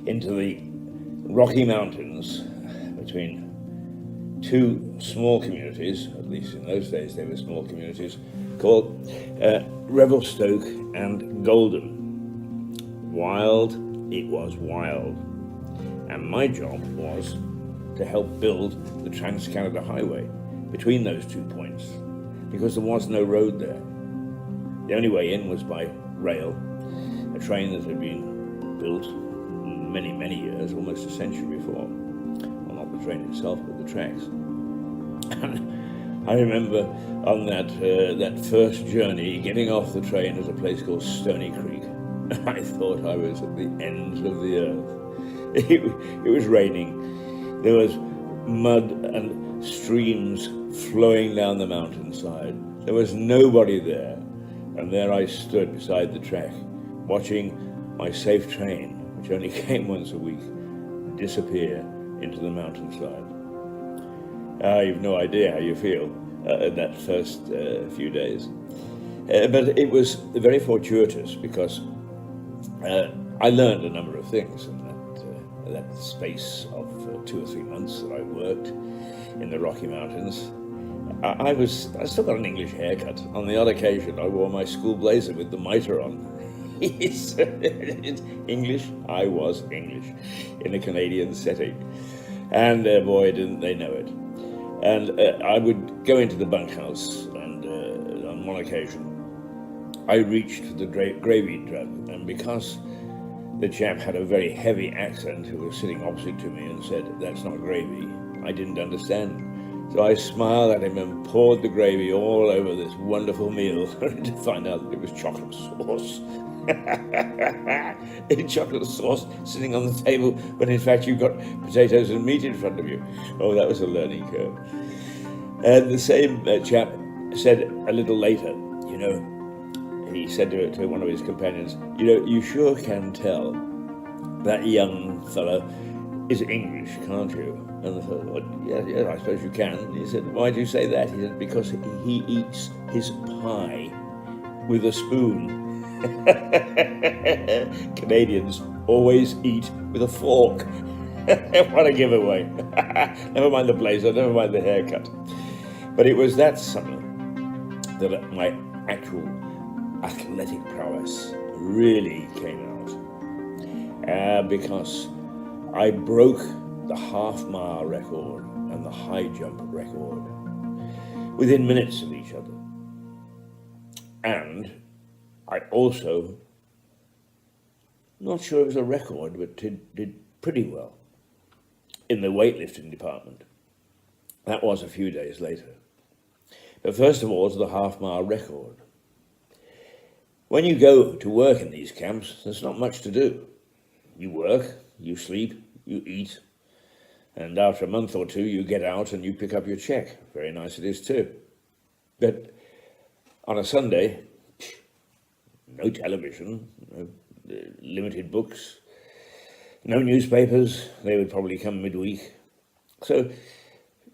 into the Rocky Mountains between 2 small communities, at least in those days they were small communities, called Revelstoke and Golden. Wild, it was wild. And my job was to help build the Trans-Canada Highway between those 2 points, because there was no road there. The only way in was by rail, a train that had been built many, many years, almost a century before. Well, not the train itself, but the tracks. And I remember on that first journey, getting off the train at a place called Stony Creek. I thought I was at the ends of the earth. It was raining. There was mud and streams flowing down the mountainside. There was nobody there. And there I stood beside the track, watching my safe train, which only came once a week, disappear into the mountainside. You've no idea how you feel in that first few days. But it was very fortuitous because I learned a number of things in that space of 2 or 3 months that I worked in the Rocky Mountains. I still got an English haircut. On the odd occasion, I wore my school blazer with the mitre on. English, I was English in a Canadian setting. And boy, didn't they know it. And I would go into the bunkhouse, and on one occasion, I reached for the gravy drum, and because the chap had a very heavy accent who was sitting opposite to me and said, "That's not gravy," I didn't understand. So I smiled at him and poured the gravy all over this wonderful meal to find out that it was chocolate sauce. Chocolate sauce sitting on the table when in fact you've got potatoes and meat in front of you. Oh, that was a learning curve. And the same chap said a little later, you know, he said to one of his companions, "You know, you sure can tell that young fellow is English, can't you?" And I thought, well, yeah, I suppose you can. And he said, "Why do you say that?" He said, "Because he eats his pie with a spoon." Canadians always eat with a fork. What a giveaway. Never mind the blazer, never mind the haircut. But it was that summer that my actual athletic prowess really came out. Because I broke the half-mile record and the high jump record within minutes of each other. And I also, not sure it was a record, but did pretty well in the weightlifting department. That was a few days later. But first of all, to the half-mile record. When you go to work in these camps, there's not much to do. You work, you sleep, you eat, and after a month or two, you get out and you pick up your check. Very nice it is too. But on a Sunday, no television, no limited books, no newspapers. They would probably come midweek. So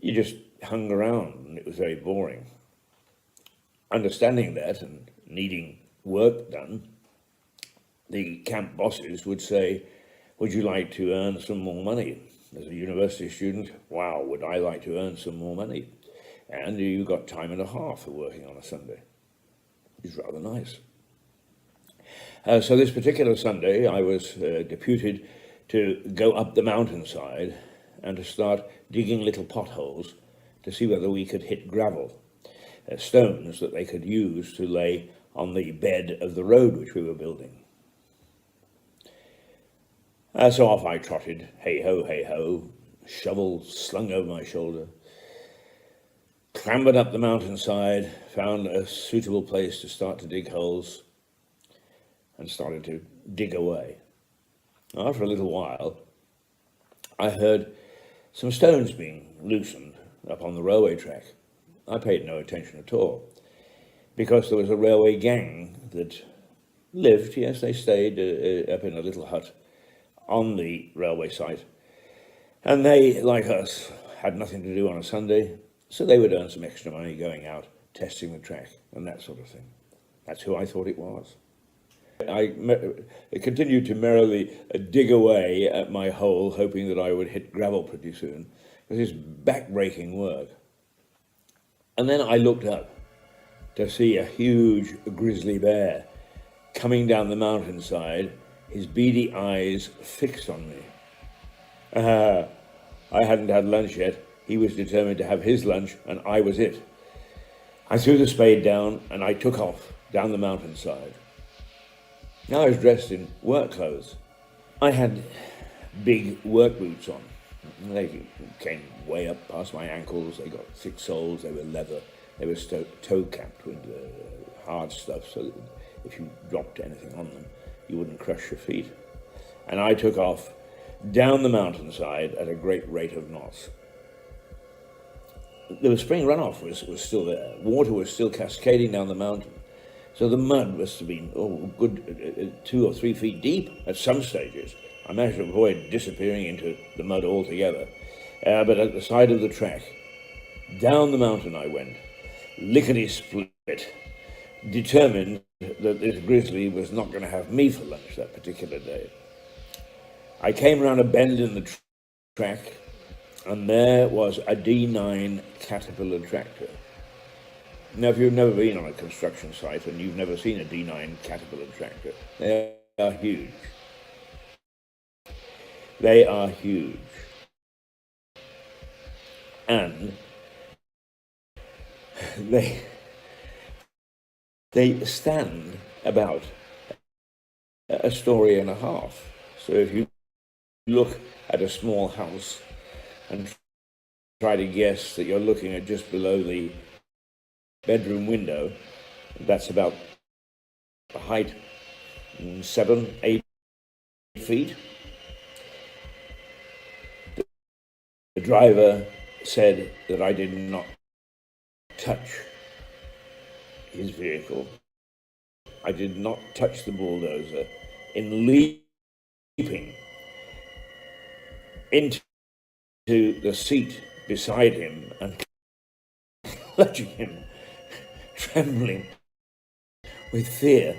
you just hung around and it was very boring. Understanding that and needing work done, the camp bosses would say, "Would you like to earn some more money?" As a university student, wow, would I like to earn some more money? And you got time and a half for working on a Sunday. It's rather nice. So this particular Sunday, I was deputed to go up the mountainside and to start digging little potholes to see whether we could hit gravel, stones that they could use to lay on the bed of the road which we were building. So off I trotted, hey-ho, shovel slung over my shoulder, clambered up the mountainside, found a suitable place to start to dig holes, and started to dig away. After a little while, I heard some stones being loosened up on the railway track. I paid no attention at all, because there was a railway gang that lived, yes, they stayed up in a little hut on the railway site. And they, like us, had nothing to do on a Sunday, so they would earn some extra money going out, testing the track, and that sort of thing. That's who I thought it was. I continued to merrily dig away at my hole, hoping that I would hit gravel pretty soon. It was back-breaking work. And then I looked up to see a huge grizzly bear coming down the mountainside, his beady eyes fixed on me. I hadn't had lunch yet. He was determined to have his lunch, and I was it. I threw the spade down, and I took off down the mountainside. I was dressed in work clothes. I had big work boots on. They came way up past my ankles. They got thick soles. They were leather. They were toe-capped with hard stuff, so that if you dropped anything on them, you wouldn't crush your feet. And I took off down the mountainside at a great rate of knots. The spring runoff was still there. Water was still cascading down the mountain. So the mud must have been good 2 or 3 feet deep at some stages. I managed to avoid disappearing into the mud altogether. But at the side of the track, down the mountain I went, lickety-split, determined that this grizzly was not going to have me for lunch that particular day. I came around a bend in the track, and there was a D9 Caterpillar tractor. Now, if you've never been on a construction site and you've never seen a D9 Caterpillar tractor, they are huge. They are huge. And they stand about a story and a half. So if you look at a small house and try to guess that you're looking at just below the bedroom window, that's about a height 7, 8 feet. The driver said that I did not touch his vehicle. I did not touch the bulldozer in leaping into the seat beside him and clutching him, trembling with fear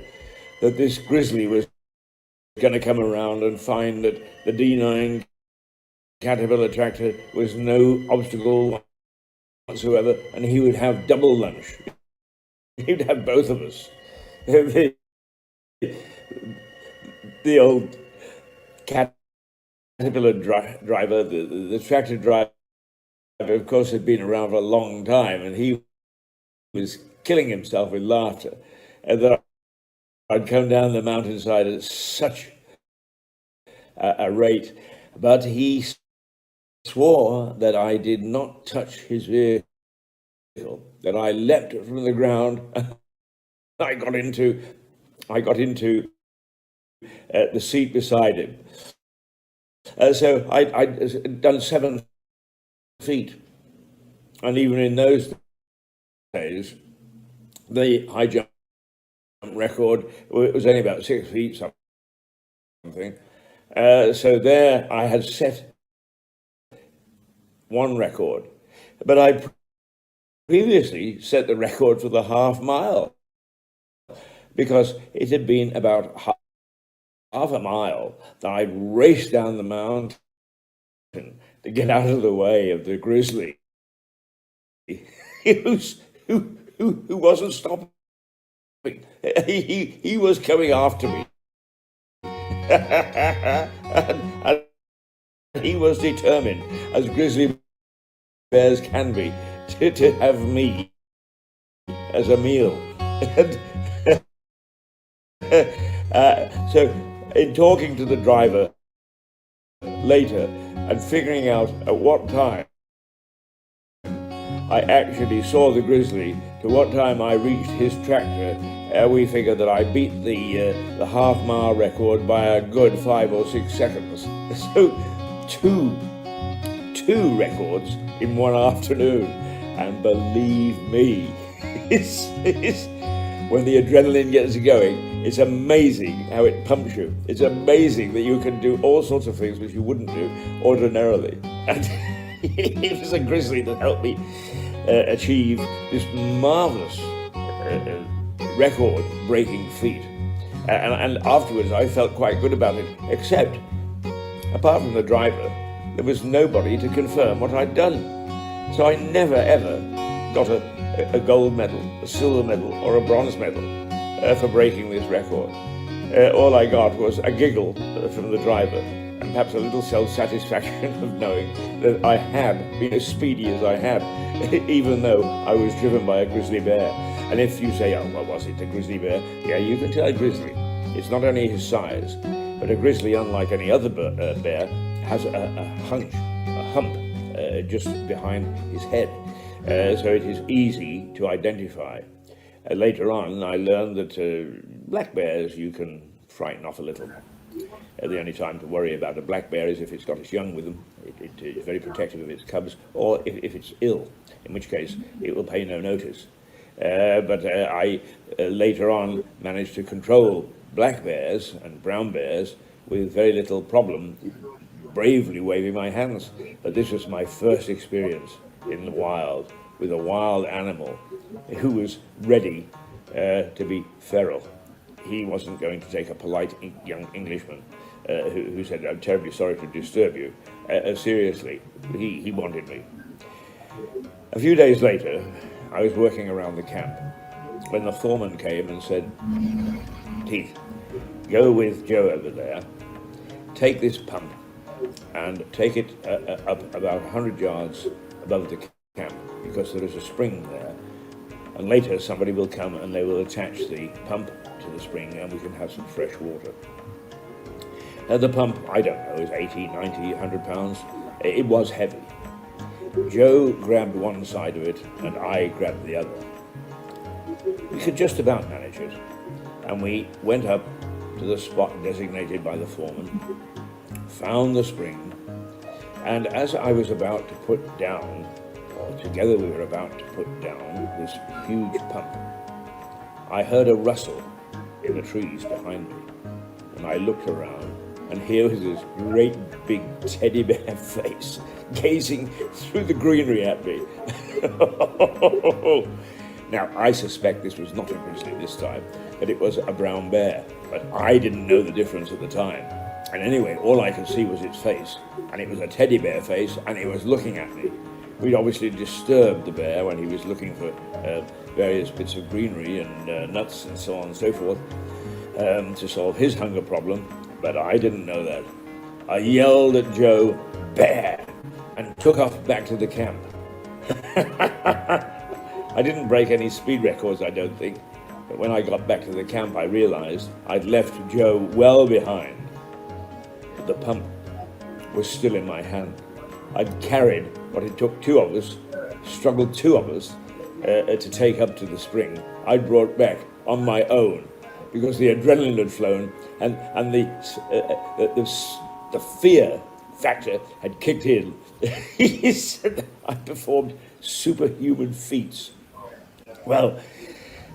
that this grizzly was going to come around and find that the D9 Caterpillar tractor was no obstacle whatsoever, and he would have double lunch. He'd have both of us. The old Caterpillar driver, the tractor driver, of course, had been around for a long time, and he was killing himself with laughter. And that I'd come down the mountainside at such a rate, but he swore that I did not touch his vehicle, that I leapt from the ground. I got into the seat beside him. So I'd done 7 feet, and even in those days, the high jump record was only about 6 feet something. So there I had set one record, but I previously set the record for the half mile, because it had been about half a mile that I'd raced down the mountain to get out of the way of the grizzly, who wasn't stopping. He was coming after me. and he was determined, as grizzly bears can be, to have me as a meal. So in talking to the driver later and figuring out at what time I actually saw the grizzly, to what time I reached his tractor, we figured that I beat the half-mile record by a good 5 or 6 seconds. So two records in one afternoon, and believe me, when the adrenaline gets going, it's amazing how it pumps you. It's amazing that you can do all sorts of things which you wouldn't do ordinarily. And it was a grizzly that helped me achieve this marvelous record-breaking feat. And afterwards, I felt quite good about it, except, apart from the driver, there was nobody to confirm what I'd done. So I never, ever got a gold medal, a silver medal, or a bronze medal for breaking this record. All I got was a giggle from the driver, and perhaps a little self-satisfaction of knowing that I had been as speedy as I had, even though I was driven by a grizzly bear. And if you say, oh, well, was it a grizzly bear? Yeah, you can tell a grizzly. It's not only his size, but a grizzly, unlike any other bear, has a hump just behind his head, so it is easy to identify. Later on, I learned that black bears you can frighten off a little. The only time to worry about a black bear is if it's got its young with them. It is very protective of its cubs, or if it's ill, in which case it will pay no notice. But I later on managed to control black bears and brown bears with very little problem, bravely waving my hands. But this was my first experience in the wild with a wild animal who was ready to be feral. He wasn't going to take a polite young Englishman who said, "I'm terribly sorry to disturb you." Seriously, he wanted me. A few days later, I was working around the camp when the foreman came and said, "Teeth, go with Joe over there, take this pump and take it up about 100 yards above the camp, because there is a spring there, and later somebody will come and they will attach the pump to the spring and we can have some fresh water." The pump, I don't know, is 80, 90, 100 pounds. It was heavy. Joe grabbed one side of it and I grabbed the other. We could just about manage it, and we went up to the spot designated by the foreman, found the spring, and as I was about to put down, or together we were about to put down this huge pump, I heard a rustle in the trees behind me, and I looked around, and here was this great big teddy bear face gazing through the greenery at me. Now, I suspect this was not a grizzly this time, that it was a brown bear, but I didn't know the difference at the time. And anyway, all I could see was its face, and it was a teddy bear face, and it was looking at me. We'd obviously disturbed the bear when he was looking for various bits of greenery and nuts and so on and so forth to solve his hunger problem, but I didn't know that. I yelled at Joe, "Bear!" and took off back to the camp. I didn't break any speed records, I don't think, but when I got back to the camp I realized I'd left Joe well behind. But the pump was still in my hand. I'd carried what it took two of us, struggled two of us, to take up to the spring. I'd brought back on my own because the adrenaline had flown and the fear factor had kicked in. He said I performed superhuman feats. Well,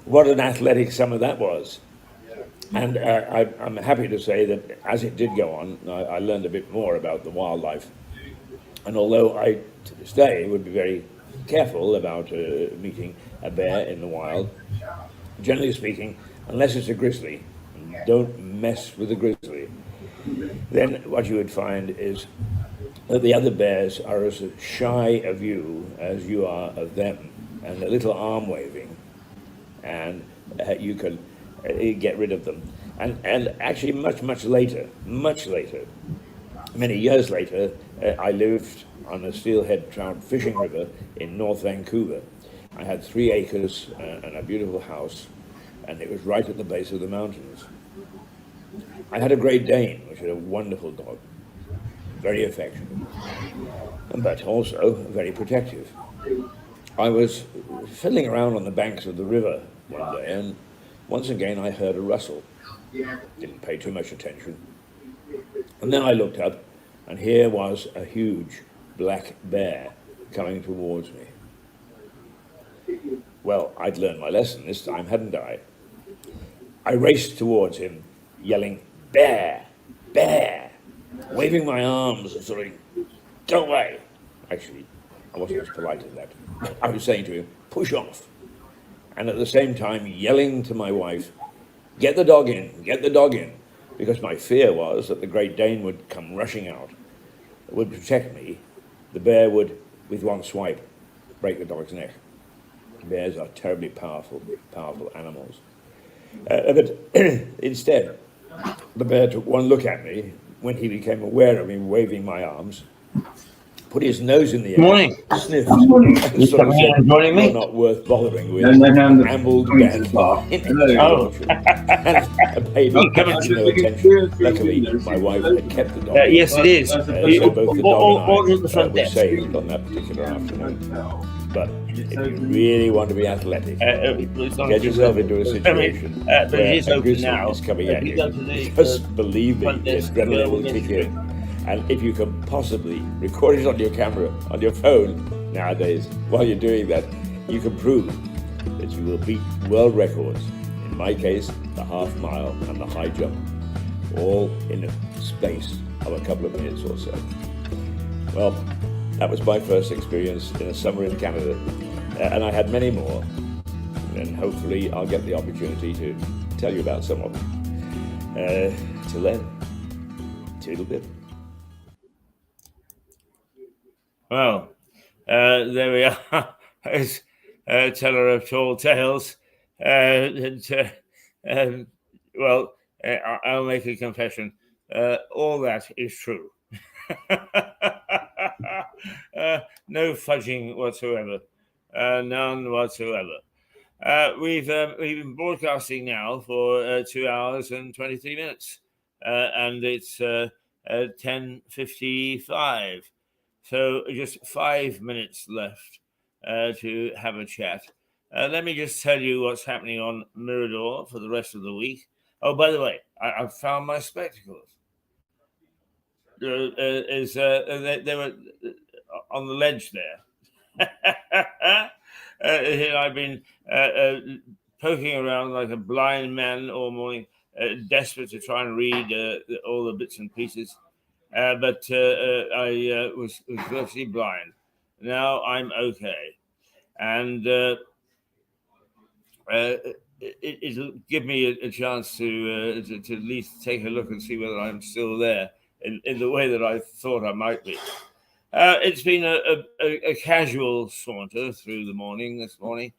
what an athletic summer that was. And I'm happy to say that as it did go on, I learned a bit more about the wildlife. And although I, to this day, would be very careful about meeting a bear in the wild, generally speaking, unless it's a grizzly, don't mess with a grizzly, then what you would find is that the other bears are as shy of you as you are of them, and a little arm waving, and you can get rid of them. And actually much later, many years later, I lived on a steelhead trout fishing river in North Vancouver. I had 3 acres and a beautiful house, and it was right at the base of the mountains. I had a Great Dane, which was a wonderful dog, very affectionate, but also very protective. I was fiddling around on the banks of the river one day, and once again I heard a rustle. Didn't pay too much attention. And then I looked up, and here was a huge black bear coming towards me. Well, I'd learned my lesson this time, hadn't I? I raced towards him, yelling, "Bear! Bear!" waving my arms and sort of, "Go away!" Actually, I wasn't as polite as that. I was saying to him, "Push off." And at the same time yelling to my wife, "Get the dog in, get the dog in," because my fear was that the Great Dane would come rushing out, would protect me. The bear would, with one swipe, break the dog's neck. Bears are terribly powerful animals. But instead, the bear took one look at me when he became aware of me waving my arms, put his nose in the air, Morning. sniffed, Good morning. and You sort of coming in said, and joining me? "You're not worth bothering with," No, I'm ambled coming back to the bar. into Hello. the Oh. washroom and paid absolutely no attention. Luckily, my wife had kept the dog. Yes, it is. So both the dog and Order at the I front were desk. saved on that particular afternoon. But if you really want to be athletic, get yourself into a situation but where it is a open grizzly now. is coming If at you you. go to the, Just believe me, front the desk, adrenaline will yes, kick in. And if you can possibly record it on your camera, on your phone nowadays, while you're doing that, you can prove that you will beat world records. In my case, the half mile and the high jump, all in a space of a couple of minutes or so. Well, that was my first experience in a summer in Canada, and I had many more, and hopefully I'll get the opportunity to tell you about some of them. Till then, toodle bit. Well, there we are. As teller of tall tales. Well, I'll make a confession. All that is true. No fudging whatsoever. None whatsoever. We've been broadcasting now for 2 hours and 23 minutes, and it's 10:55. So just 5 minutes left to have a chat. Let me just tell you what's happening on Mirador for the rest of the week. Oh, by the way, I've found my spectacles. They were on the ledge there. I've been poking around like a blind man all morning, desperate to try and read all the bits and pieces. But I was virtually blind. Now I'm okay. And it'll give me a chance to at least take a look and see whether I'm still there in the way that I thought I might be. It's been a casual saunter through the morning this morning.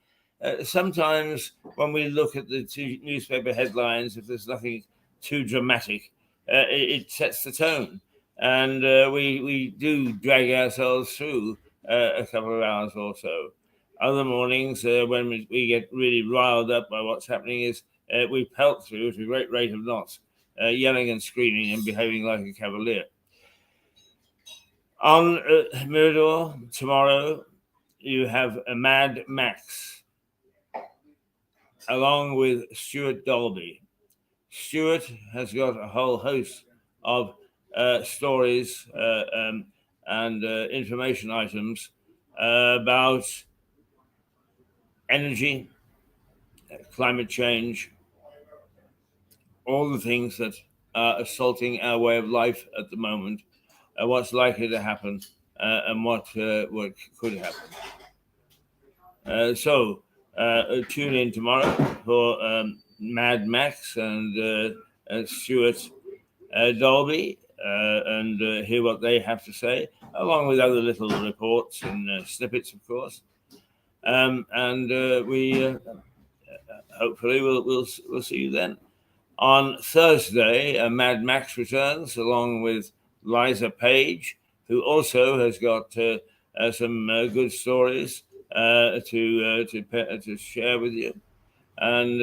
Sometimes when we look at the two newspaper headlines, if there's nothing too dramatic, it sets the tone. And we do drag ourselves through a couple of hours or so. Other mornings, when we get really riled up by what's happening, is we pelt through at a great rate of knots, yelling and screaming and behaving like a cavalier. On Mirador tomorrow, you have a Mad Max, along with Stuart Dolby. Stuart has got a whole host of stories and information items about energy, climate change, all the things that are assaulting our way of life at the moment, what's likely to happen, and what could happen. So tune in tomorrow for Mad Max and Stuart Dolby and hear what they have to say, along with other little reports and snippets, of course. And we hopefully we'll see you then. On Thursday, Mad Max returns along with Liza Page, who also has got some good stories to share with you. And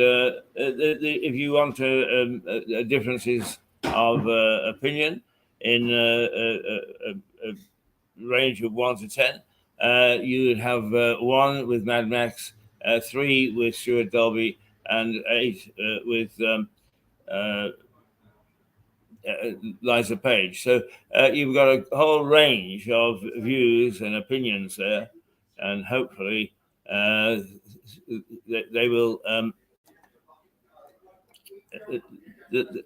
if you want differences of opinion in a range of 1 to 10, you would have 1 with Mad Max, 3 with Stuart Dolby, and 8 with Liza Page. So you've got a whole range of views and opinions there, and hopefully they will.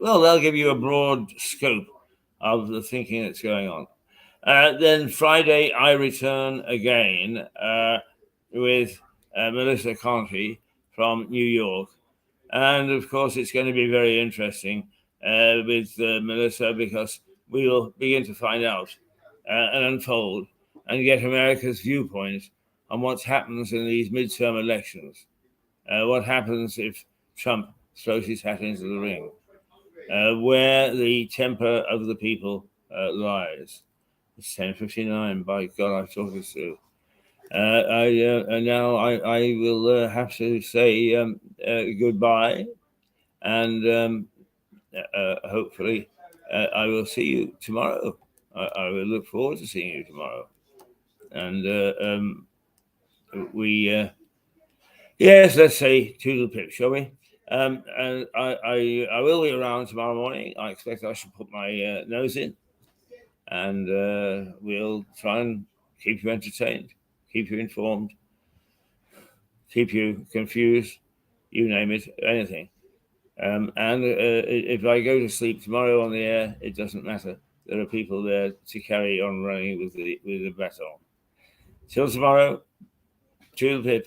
Well, they'll give you a broad scope of the thinking that's going on. Then Friday, I return again with Melissa Conti from New York. And of course, it's going to be very interesting with Melissa, because we will begin to find out and unfold and get America's viewpoint on what happens in these midterm elections. What happens if Trump throws his hat into the ring? Where the temper of the people lies. It's 10:59. By God, I've talked this through. Now I will have to say goodbye, and hopefully I will see you tomorrow. I will look forward to seeing you tomorrow. And yes, let's say toodle pip, shall we? And I will be around tomorrow morning. I expect I should put my nose in, and we'll try and keep you entertained, keep you informed, keep you confused, you name it, anything. And if I go to sleep tomorrow on the air, it doesn't matter. There are people there to carry on running with the baton. Till tomorrow, toodle pip.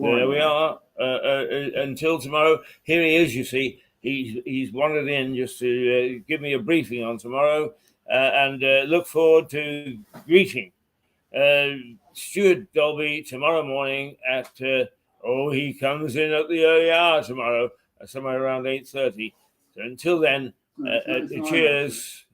There we are. Until tomorrow. Here he is. You see, he's wandered in just to give me a briefing on tomorrow, and look forward to greeting Stuart Dolby tomorrow morning at. He comes in at the early hour tomorrow, somewhere around 8:30. So until then, cheers.